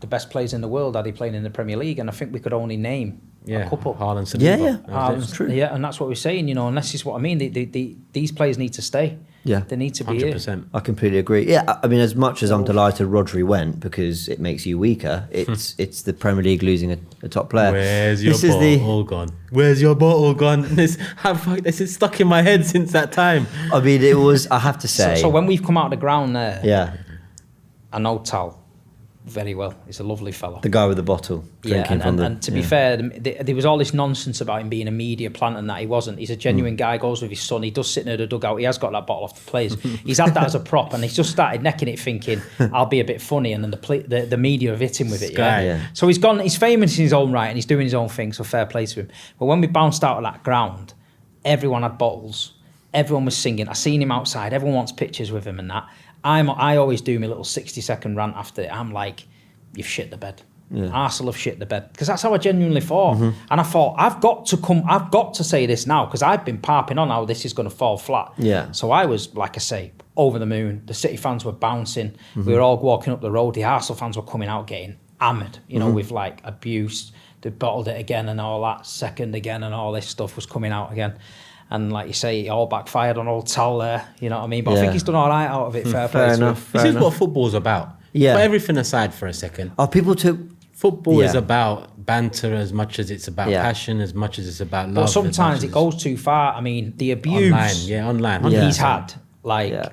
best players in the world. Are they playing in the Premier League? And I think we could only name a couple. Haaland, Yeah. That's true. Yeah, and that's what we're saying. And this is what I mean. These players need to stay. Yeah. They need to be 100%. here. I completely agree. Yeah, I mean, as much as I'm delighted Rodri went because it makes you weaker, it's the Premier League losing a top player. Where's your bottle gone? Where's your bottle gone? This is stuck in my head since that time. I mean, it was, I have to say. So when we've come out of the ground there, yeah, I know Tal very well. He's a lovely fella. the guy with the bottle drinking from the... And to be fair, there was all this nonsense about him being a media plant and that he wasn't. He's a genuine guy, goes with his son. He does sit near the dugout. He has got that bottle off the players. He's had that as a prop, and he's just started necking it thinking, I'll be a bit funny, and then the media have hit him with it. So he's famous in his own right, and he's doing his own thing, so fair play to him. But when we bounced out of that ground, everyone had bottles. Everyone was singing. I seen him outside. Everyone wants pictures with him and that. I always do my little 60-second rant after it. I'm like, you've shit the bed. Arsenal have shit the bed. Because that's how I genuinely thought. And I thought, I've got to say this now, because I've been harping on how this is going to fall flat. Yeah. So I was, like I say, over the moon. The City fans were bouncing. We were all walking up the road. The Arsenal fans were coming out getting hammered, with like abuse. They bottled it again and all that. Second again and all this stuff was coming out again. And like you say, it all backfired on old Tal there, you know what I mean? But I think he's done all right out of it, fair play to him. This is what football's about. Yeah. Put everything aside for a second. people took... Football is about banter as much as it's about passion, as much as it's about love. But sometimes it goes too far. I mean, the abuse... Online. He's had.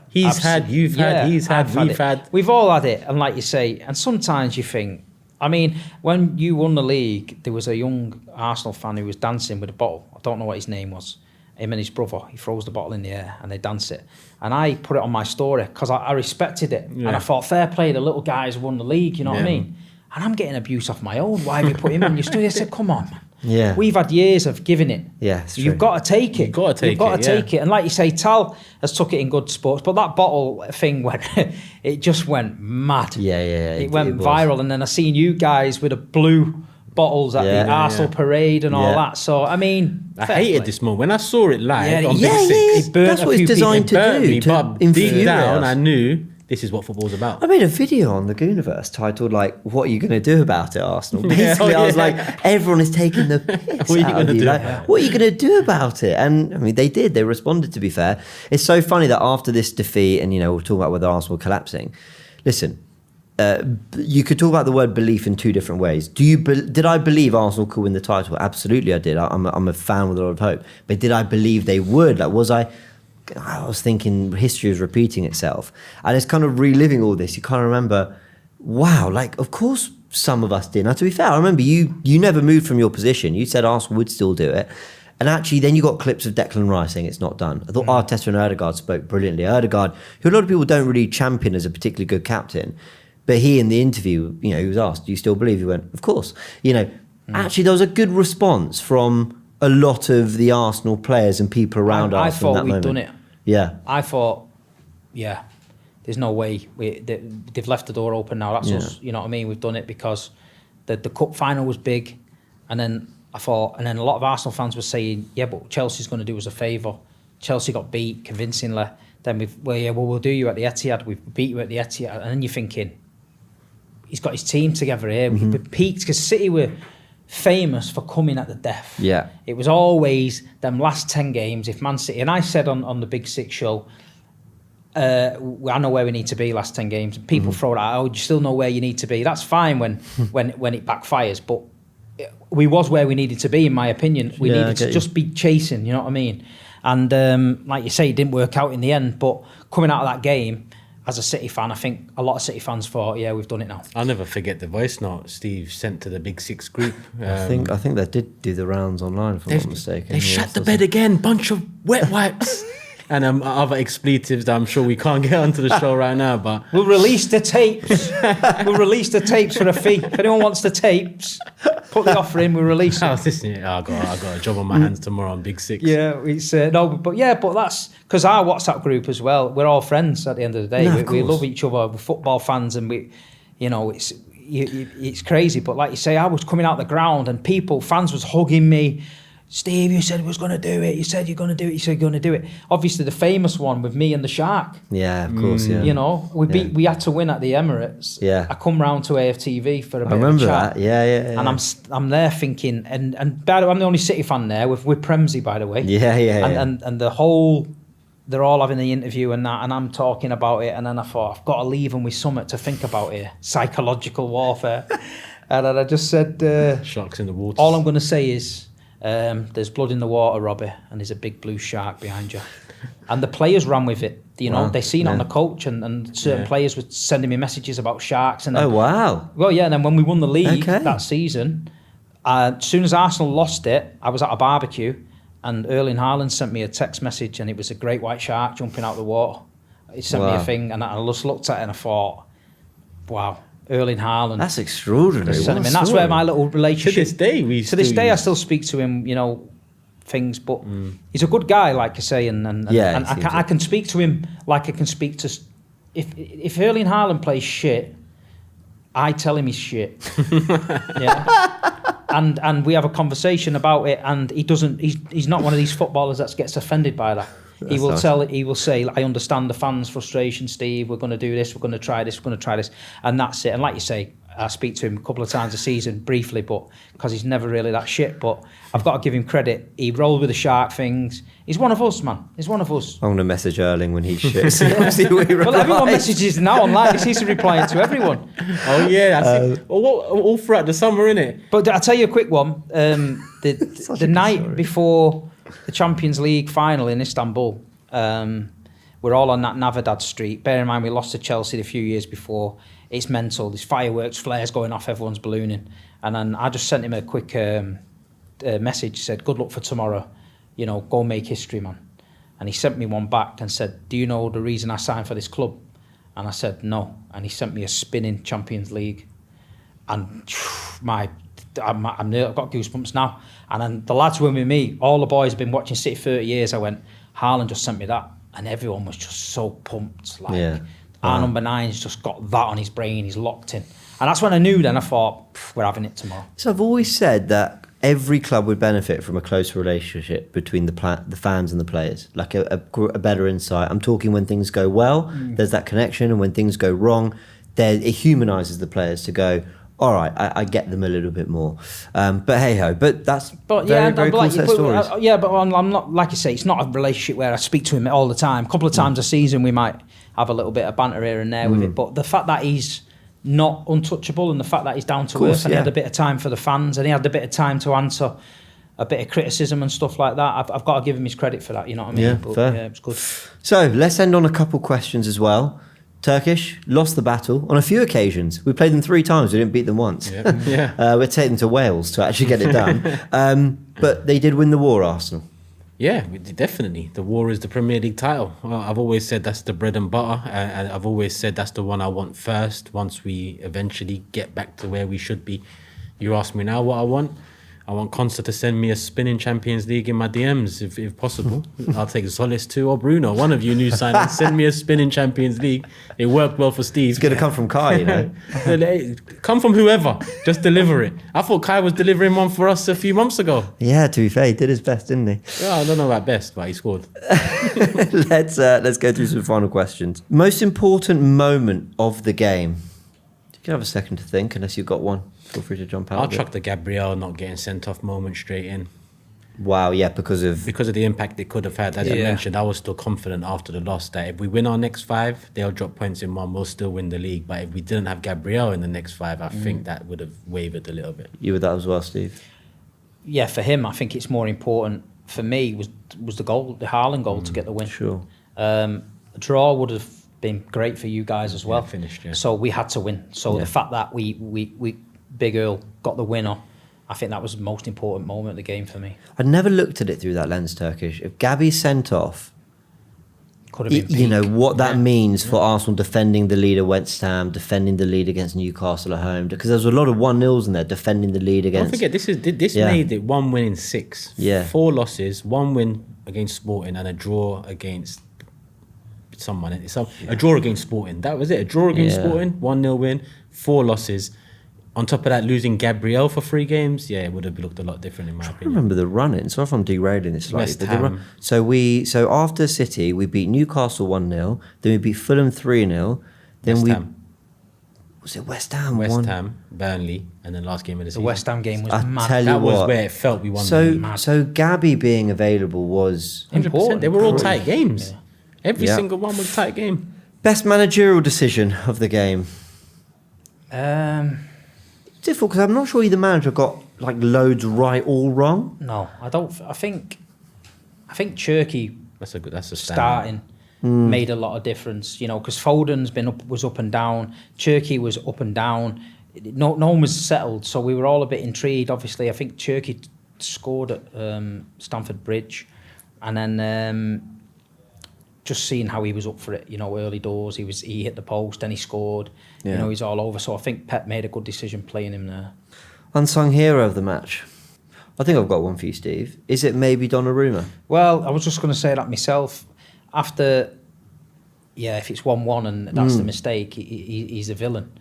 He's had, you've had, he's had, we've had. We've all had it. And like you say, and sometimes you think... I mean, when you won the league, there was a young Arsenal fan who was dancing with a bottle. I don't know what his name was. Him and his brother, he throws the bottle in the air and they dance it. And I put it on my story because I respected it. Yeah. And I thought, fair play, the little guys won the league, you know what I mean? And I'm getting abuse off my own. Why have you put him in your studio? I said, come on, man. Yeah. We've had years of giving it. Yeah, it's You've got to take it. You've got to take it. And like you say, Tal has took it in good sports, but that bottle thing it just went mad. Yeah. It went viral. And then I seen you guys with a blue bottles at the Arsenal parade and all that. So, I mean... I hated this moment. When I saw it live on Big Six, that's what it's designed to do. But deep down, I knew this is what football's about. I made a video on the Gooniverse titled, like, what are you going to do about it, Arsenal? Basically, I was like, everyone is taking the piss What are you out gonna of you. do Like, about it? what are you going to do about it? And, I mean, they did. They responded, to be fair. It's so funny that after this defeat, and, we're talking about whether Arsenal were collapsing. Listen, you could talk about the word belief in two different ways. Did I believe Arsenal could win the title? Absolutely, I did. I'm a fan with a lot of hope. But did I believe they would? Like, I was thinking history was repeating itself. And it's kind of reliving all this. You kind of remember, wow, like, of course some of us did. Now, to be fair, I remember you never moved from your position. You said Arsenal would still do it. And actually, then you got clips of Declan Rice saying it's not done. I thought Arteta and Ødegaard spoke brilliantly. Ødegaard, who a lot of people don't really champion as a particularly good captain, but he, in the interview, he was asked, do you still believe? He went, of course. Actually, there was a good response from a lot of the Arsenal players and people around I us. thought we'd done it. Yeah. I thought, there's no way. They've left the door open now. That's us. You know what I mean? We've done it because the cup final was big. And then a lot of Arsenal fans were saying, yeah, but Chelsea's going to do us a favour. Chelsea got beat convincingly. Then we'll do you at the Etihad. We've beat you at the Etihad. And then you're thinking, he's got his team together here. We peaked because City were famous for coming at the death. Yeah. It was always them last 10 games. If Man City, and I said on the Big Six show, I know where we need to be last 10 games. People throw it out, you still know where you need to be. That's fine when it backfires, but we was where we needed to be, in my opinion. We needed to just be chasing, you know what I mean? And like you say, it didn't work out in the end, but coming out of that game, as a City fan, I think a lot of City fans thought, yeah, we've done it now. I'll never forget the voice note Steve sent to the Big Six group. I think they did do the rounds online, if I'm not mistaken. They shut the bed again, bunch of wet wipes. And other expletives that I'm sure we can't get onto the show right now, but... We'll release the tapes. We'll release the tapes for a fee. If anyone wants the tapes, put the offer in, we'll release I it. was listening. I got a job on my hands tomorrow on Big Six. Yeah, it's but that's because our WhatsApp group as well. We're all friends at the end of the day. No, we love each other. We're football fans, and it's crazy. But like you say, I was coming out the ground, and fans was hugging me. Steve, you said you was going to do it. You said you're going to do it. You said you're going to do it. Obviously, the famous one with me and the Shark. Yeah, of course, yeah. We had to win at the Emirates. Yeah. I come round to AFTV for a bit I remember of a chat. that. Yeah. And I'm there thinking, and by the way, I'm the only City fan there with Premsy, by the way. Yeah. And the whole, they're all having the interview and that, and I'm talking about it, and then I thought, I've got to leave them with something to think about here. Psychological warfare. And then I just said... Sharks in the water. All I'm going to say is... there's blood in the water, Robbie, and there's a big blue shark behind you. And the players ran with it. Wow, they seen it on the coach, and certain players were sending me messages about sharks. And then, Oh, wow. Well, yeah, and then when we won the league that season, as soon as Arsenal lost it, I was at a barbecue, and Erling Haaland sent me a text message, and it was a great white shark jumping out of the water. He sent me a thing, and I just looked at it and I thought, wow. Erling Haaland. That's extraordinary. And that's where my little relationship... To this day, I still speak to him, things, but he's a good guy, like I say, and I can speak to him like I can speak to... If Erling Haaland plays shit, I tell him he's shit. And we have a conversation about it, and he's not one of these footballers that gets offended by that. He will say, I understand the fans' frustration, Steve, we're going to do this, we're going to try this, and that's it. And like you say, I speak to him a couple of times a season, briefly, but because he's never really that shit, but I've got to give him credit. He rolled with the shark things. He's one of us, man. He's one of us. I'm going to message Erling when he shits. Well, everyone messages now online. He's replying to everyone. Oh, yeah. That's it. All throughout the summer, innit? But I'll tell you a quick one. The night before the Champions League final in Istanbul, we're all on that Navidad street. Bear in mind, we lost to Chelsea a few years before. It's mental. There's fireworks, flares going off, everyone's ballooning. And then I just sent him a quick message, said, good luck for tomorrow. Go make history, man. And he sent me one back and said, do you know the reason I signed for this club? And I said, no. And he sent me a spinning Champions League. And I've got goosebumps now. And then the lads were with me. All the boys have been watching City 30 years. I went, Haaland just sent me that. And everyone was just so pumped. Our number 9's just got that on his brain. He's locked in. And that's when I knew then, I thought, we're having it tomorrow. So I've always said that every club would benefit from a closer relationship between the fans and the players, like a better insight. I'm talking when things go well, there's that connection, and when things go wrong, it humanises the players to go, all right, I get them a little bit more. But hey-ho, very cool set of stories. But I'm not, like you say, it's not a relationship where I speak to him all the time. A couple of times a season we might have a little bit of banter here and there with it, but the fact that he's not untouchable and the fact that he's down to earth and he had a bit of time for the fans and he had a bit of time to answer a bit of criticism and stuff like that, I've got to give him his credit for that, you know what I mean? Yeah, fair. Yeah, it's good. So let's end on a couple questions as well. Turkish lost the battle on a few occasions. We played them 3 times. We didn't beat them once. We're taking them to Wales to actually get it done. But they did win the war, Arsenal. Yeah, definitely. The war is the Premier League title. Well, I've always said that's the bread and butter. And I've always said that's the one I want first once we eventually get back to where we should be. You ask me now what I want. I want Consta to send me a spinning Champions League in my DMs if possible. I'll take Solis too, or Bruno. One of you new signings, send me a spinning Champions League. It worked well for Steve. It's going to come from Kai, you know. Come from whoever. Just deliver it. I thought Kai was delivering one for us a few months ago. Yeah, to be fair, he did his best, didn't he? Well, I don't know about best, but he scored. Let's go through some final questions. Most important moment of the game. You can have a second to think, unless you've got one. Feel free to jump out. I'll chuck the Gabriel not getting sent off moment straight in. Wow, yeah, because of the impact it could have had. As I mentioned, I was still confident after the loss that if we win our next 5, they'll drop points in one, we'll still win the league. But if we didn't have Gabriel in the next 5, I think that would have wavered a little bit. You with that as well, Steve? Yeah, for him, I think it's more important. For me, was the goal, the Haaland goal to get the win. Sure. A draw would have been great for you guys as well. Finished, yeah. So we had to win. So the fact that we Big Earl got the winner, I think that was the most important moment of the game for me. I never looked at it through that lens, Turkish. If Gabby's sent off, Could have been you know what that means for Arsenal defending the lead at West Ham, defending the lead against Newcastle at home, because there's a lot of 1-0s in there defending the lead against. Don't forget, this made it 1 win in 6. Yeah. 4 losses, 1 win against Sporting and a draw against someone. A draw against Sporting. That was it. A draw against Sporting, 1-0 win, 4 losses. On top of that, losing Gabriel for 3 games, it would have looked a lot different in my opinion. I remember the run-in. So if I'm derailing this slightly. West Ham. So after City, we beat Newcastle 1-0, then we beat Fulham 3-0, then West Ham. Was it West Ham? West Ham, Burnley, and then last game of the season. The West Ham game was I mad. tell you That was what, where it felt we won the league. So Gabby being available was 100%. They were all tight games. Yeah. Every single one was a tight game. best managerial decision of the game. Difficult because I'm not sure either manager got like loads right or wrong. No, I don't. I think Cherki That's a starting made a lot of difference. You know, because Foden's was up and down. Cherki was up and down. No one was settled, so we were all a bit intrigued. Obviously, I think Cherki scored at Stamford Bridge, and then just seeing how he was up for it. You know, early doors, he hit the post, and he scored. Yeah. You know, he's all over. So I think Pep made a good decision playing him there. Unsung hero of the match. I think I've got one for you, Steve. Is it maybe Donnarumma? Well, I was just going to say that myself. After, if it's 1-1 and that's the mistake, he's a villain.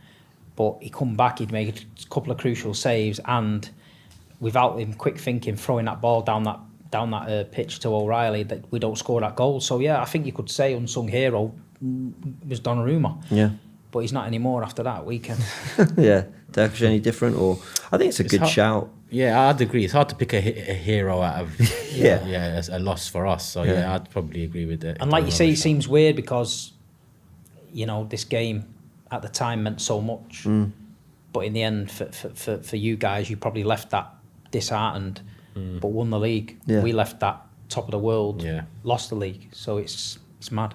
But he come back, he'd make a couple of crucial saves, and without him quick thinking, throwing that ball down that pitch to O'Reilly, that we don't score that goal. So I think you could say unsung hero was Donnarumma. Yeah. But he's not anymore after that weekend. Yeah. Turkish any different? Or I think it's a good shout. Yeah, I'd agree. It's hard to pick a hero out of as a loss for us. So I'd probably agree with that. And like you say, it seems weird because this game at the time meant so much, but in the end, for you guys, you probably left that disheartened, but won the league. Yeah. We left that top of the world, lost the league. So it's mad.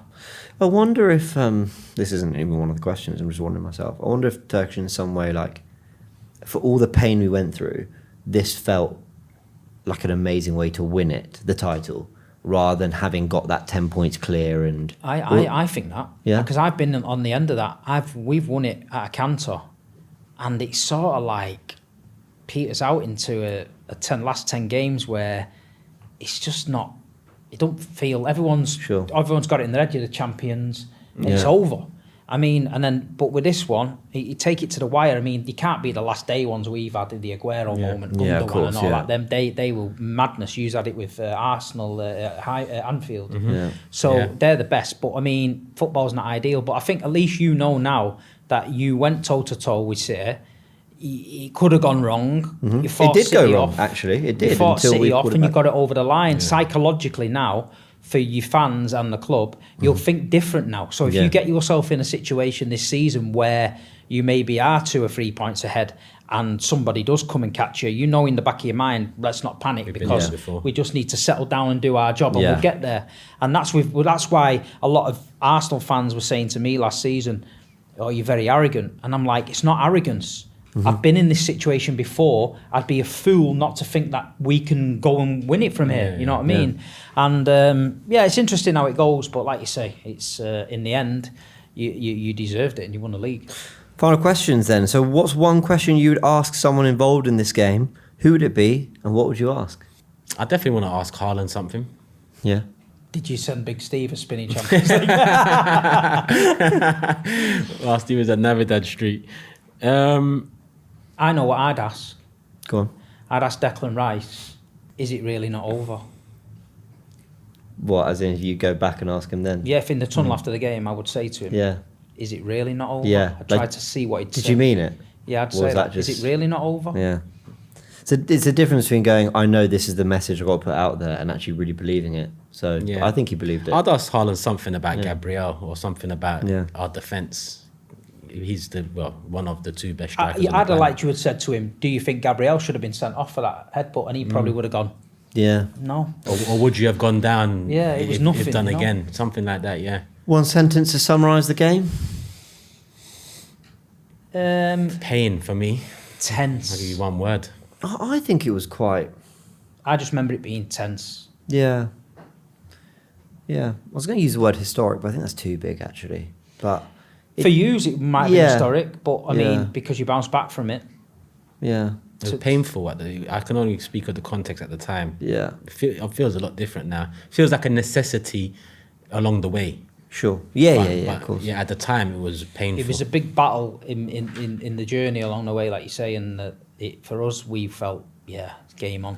I wonder if this isn't even one of the questions. I'm just wondering myself. I wonder if Turkish, in some way, like for all the pain we went through, this felt like an amazing way to win it, the title, rather than having got that 10 points clear. And I think that, because I've been on the end of that. We've won it at a canter, and it's sort of like peters out into a last 10 games where it's just not. You don't feel everyone's got it in their head. You're the champions, and it's over. I mean, but with this one, you take it to the wire. I mean, they can't be the last day ones we've had in the Aguero moment, Gundogan and all that. Them they were madness. You had it with Arsenal at Anfield. So they're the best. But I mean, football's not ideal. But I think at least you know now that you went toe to toe with City. It could have gone wrong. It did go wrong, actually. It did. You fought City off and you got it over the line. Psychologically now, for your fans and the club, you'll think different now. So if you get yourself in a situation this season where you maybe are 2 or 3 points ahead and somebody does come and catch you, you know in the back of your mind, let's not panic because we just need to settle down and do our job and we'll get there. And that's why a lot of Arsenal fans were saying to me last season, oh, you're very arrogant. And I'm like, it's not arrogance. I've been in this situation before. I'd be a fool not to think that we can go and win it from here. You know what I mean? And it's interesting how it goes. But like you say, it's in the end, you deserved it and you won the league. Final questions then. So what's one question you would ask someone involved in this game? Who would it be and what would you ask? I definitely want to ask Haaland something. Yeah. Did you send Big Steve a spinning Champions League? Well, Steve was at Navidad Street. I know what I'd ask. Go on. I'd ask Declan Rice, is it really not over? What, as in if you go back and ask him then? Yeah, if in the tunnel after the game, I would say to him, is it really not over? Yeah. I tried to see what he'd say. Did you mean it? Yeah, I'd say that. Is it really not over? Yeah. So it's a difference between going, I know this is the message I've got to put out there and actually really believing it. So I think he believed it. I'd ask Haaland something about Gabriel or something about our defence. He's one of the 2 best strikers. I'd have liked you had said to him, do you think Gabriel should have been sent off for that headbutt? And he probably would have gone, no. Or would you have gone down it was nothing, if done again? Something like that, One sentence to summarise the game? Pain for me. Tense. I'll give you one word. I think it was quite... I just remember it being tense. Yeah. I was going to use the word historic, but I think that's too big, actually. But... For you, it might be historic, but I mean, because you bounced back from it. Yeah. It was painful. I can only speak of the context at the time. Yeah. It feels a lot different now. It feels like a necessity along the way. Sure. Yeah, of course. Yeah, at the time it was painful. It was a big battle in the journey along the way, like you say, and for us, we felt, game on.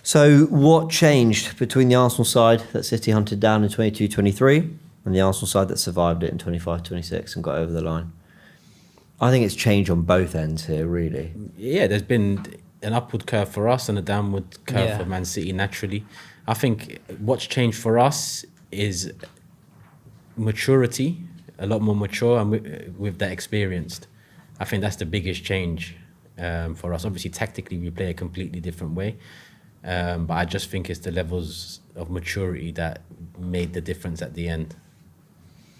So what changed between the Arsenal side that City hunted down in 22-23 and the Arsenal side that survived it in 25-26 and got over the line? I think it's changed on both ends here, really. Yeah, there's been an upward curve for us and a downward curve for Man City naturally. I think what's changed for us is maturity, a lot more mature, and with that experienced. I think that's the biggest change for us. Obviously, tactically, we play a completely different way. But I just think it's the levels of maturity that made the difference at the end.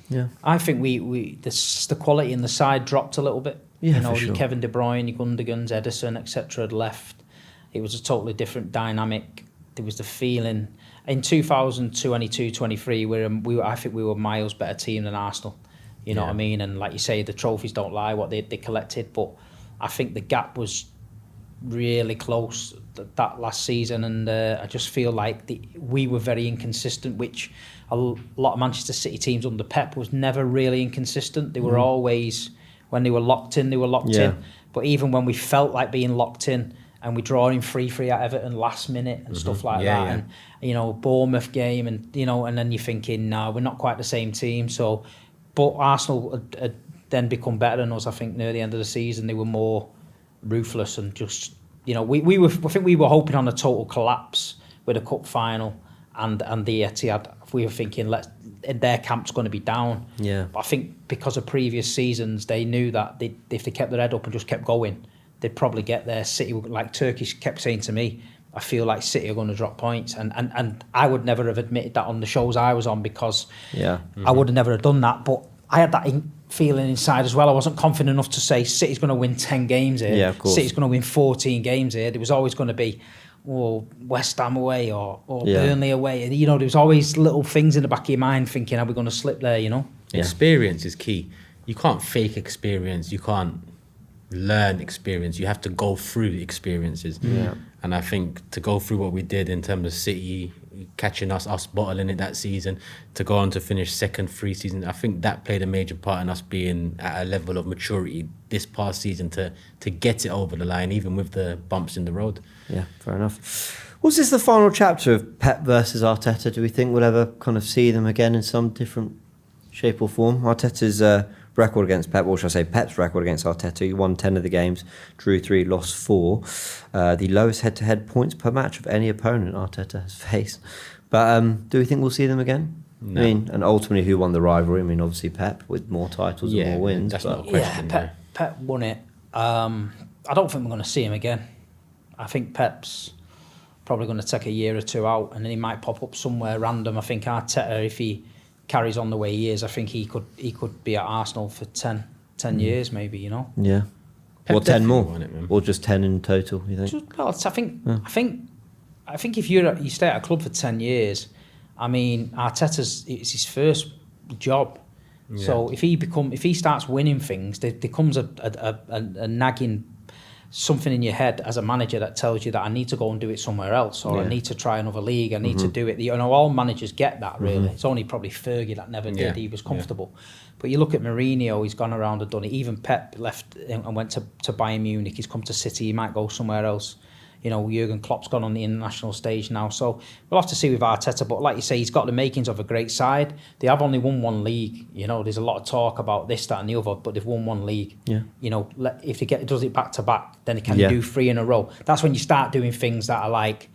Yeah, I think the quality in the side dropped a little bit. Yeah, your for sure. Kevin De Bruyne, your Gundogan's, Edison, etc. had left. It was a totally different dynamic. There was the feeling in 2022-23. I think we were a miles better team than Arsenal. You know what I mean? And like you say, the trophies don't lie. What they collected, but I think the gap was really close that last season, and I just feel like we were very inconsistent, which a lot of Manchester City teams under Pep was never really inconsistent. They were always, when they were locked in, in. But even when we felt like being locked in, and we draw in 3-3 at Everton last minute and stuff like that, and Bournemouth game, and and then you're thinking, no, we're not quite the same team. So, but Arsenal had then become better than us. I think near the end of the season, they were more ruthless and just, I think we were hoping on a total collapse with a cup final and the Etihad. We were thinking, their camp's going to be down. Yeah. But I think because of previous seasons, they knew that if they kept their head up and just kept going, they'd probably get there. City, like Turkish kept saying to me, I feel like City are going to drop points, and I would never have admitted that on the shows I was on, because I would have never have done that. But I had that feeling inside as well. I wasn't confident enough to say City's going to win 10 games here. Yeah, of course. City's going to win 14 games here. There was always going to be West Ham away or Burnley away. And, there was always little things in the back of your mind thinking, are we going to slip there, Yeah. Experience is key. You can't fake experience. You can't learn experience. You have to go through experiences. Yeah. And I think to go through what we did in terms of City, catching us bottling it that season, to go on to finish second 3 seasons. I think that played a major part in us being at a level of maturity this past season to get it over the line, even with the bumps in the road. Yeah, fair enough. Was this the final chapter of Pep versus Arteta? Do we think we'll ever kind of see them again in some different shape or form? Arteta's record against Pep, or should I say Pep's record against Arteta, he won 10 of the games, drew 3, lost 4. The lowest head-to-head points per match of any opponent Arteta has faced. But do we think we'll see them again? No. I mean, and ultimately, who won the rivalry? I mean, obviously Pep with more titles and more wins. That's but not a question. Pep won it. I don't think we're going to see him again. I think Pep's probably going to take a year or 2 out, and then he might pop up somewhere random. I think Arteta, if he carries on the way he is, I think he could be at Arsenal for 10 years maybe, you know. Yeah. Pep Or 10 more, won it, man. or just 10 in total, you think? Well, I think if you stay at a club for 10 years, I mean, it's his first job. Yeah. So if he starts winning things, there comes a nagging something in your head as a manager that tells you that I need to go and do it somewhere else, or I need to try another league, I need to do it. You know, all managers get that, really. It's only probably Fergie that never did. He was comfortable. But you look at Mourinho, he's gone around and done it. Even Pep left and went to Bayern Munich. He's come to City, he might go somewhere else. You know, Jurgen Klopp's gone on the international stage now. So we'll have to see with Arteta. But like you say, he's got the makings of a great side. They have only won 1 league. You know, there's a lot of talk about this, that and the other, but they've won 1 league. Yeah. You know, if they does it back to back, then they can do 3 in a row. That's when you start doing things that are like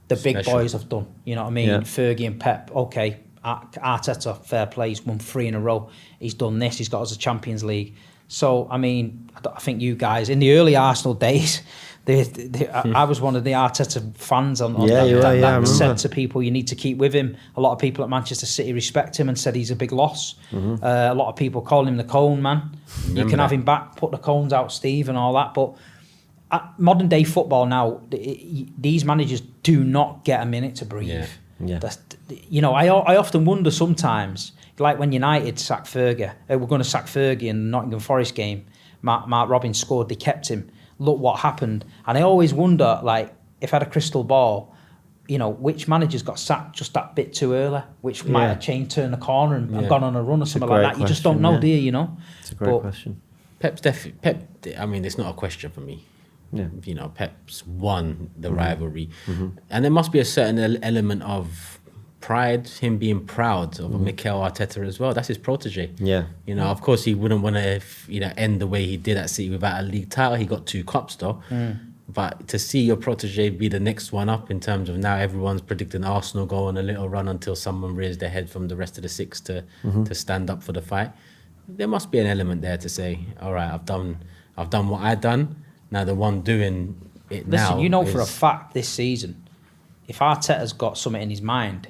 the big boys have done. You know what I mean? Yeah. Fergie and Pep, okay. Arteta, fair play, he's won 3 in a row. He's done this, he's got us a Champions League. So, I mean, I think you guys, in the early Arsenal days, I was one of the Arteta fans on that said to people, you need to keep with him. A lot of people at Manchester City respect him and said he's a big loss. A lot of people call him the cone man. You can have him back, put the cones out, Steve, and all that. But modern day football now, these managers do not get a minute to breathe. You know, I often wonder sometimes, like when United sacked Fergie, we're going to sack Fergie in the Nottingham Forest game. Mark Robins scored, they kept him. Look what happened. And I always wonder, like, if I had a crystal ball, you know, which managers got sacked just that bit too early, which might have turned the corner and gone on a run or something like that. You just don't know, do you, you know? It's a great question. Pep, I mean, it's not a question for me. Yeah. You know, Pep's won the rivalry. And there must be a certain element of pride, him being proud of Mikel Arteta as well. That's his protege. Yeah. You know, of course, he wouldn't want to, end the way he did at City without a league title. He got 2 cups though. But to see your protege be the next one up in terms of now everyone's predicting Arsenal go on a little run until someone rears their head from the rest of the 6 to stand up for the fight. There must be an element there to say, all right, I've done what I've done. Now the one doing it now. Listen, you know for a fact this season, if Arteta's got something in his mind,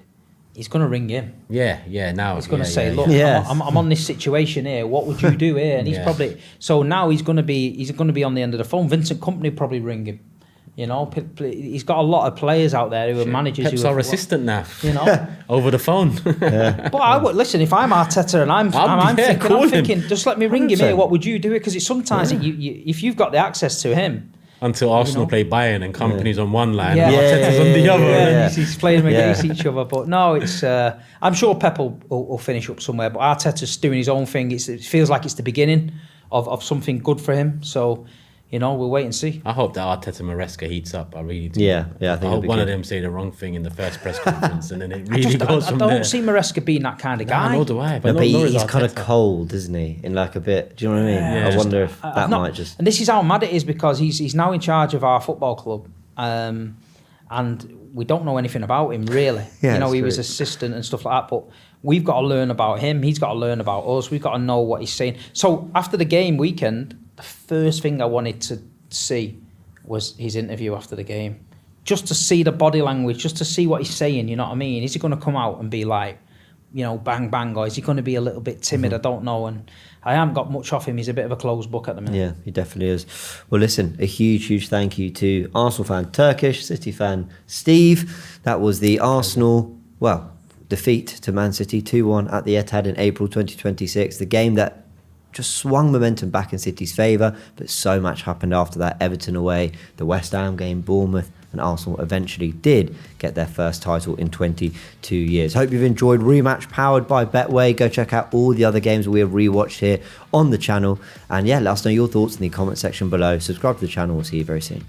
he's going to ring him. Now he's going to say, look, I'm on this situation here. What would you do here? And he's probably now he's going to be on the end of the phone. Vincent Kompany probably ring him. You know, he's got a lot of players out there who are managers. Pep's our assistant now. You know, over the phone. But I would listen if I'm Arteta and I'm thinking, just let me ring him here. What would you do? Because it's sometimes if you've got the access to him. Until Arsenal play Bayern and Kompany's on one line, Arteta's on the other. He's playing them against each other. But no, it's. I'm sure Pep will finish up somewhere. But Arteta's doing his own thing. It feels like it's the beginning of something good for him. So, we'll wait and see. I hope that Arteta Maresca heats up. I really do. Yeah. I hope one of them say the wrong thing in the first press conference, and then it really goes from there. I don't see Maresca being that kind of guy. Nor do I. But he's kind of cold, isn't he? In like a bit. Do you know what I mean? I wonder if that might just. And this is how mad it is because he's now in charge of our football club, and we don't know anything about him really. He was assistant and stuff like that, but. We've got to learn about him. He's got to learn about us. We've got to know what he's saying. So after the game weekend, the first thing I wanted to see was his interview after the game. Just to see the body language, just to see what he's saying, you know what I mean? Is he going to come out and be like, bang, bang, or is he going to be a little bit timid? I don't know. And I haven't got much off him. He's a bit of a closed book at the minute. Yeah, he definitely is. Well, listen, a huge, huge thank you to Arsenal fan Turkish, City fan Steve. That was the Arsenal, defeat to Man City 2-1 at the Etihad in April 2026. The game that just swung momentum back in City's favour, but so much happened after that. Everton away, the West Ham game, Bournemouth, and Arsenal eventually did get their first title in 22 years. Hope you've enjoyed Rematch powered by Betway. Go check out all the other games we have rewatched here on the channel. And yeah, let us know your thoughts in the comment section below. Subscribe to the channel. We'll see you very soon.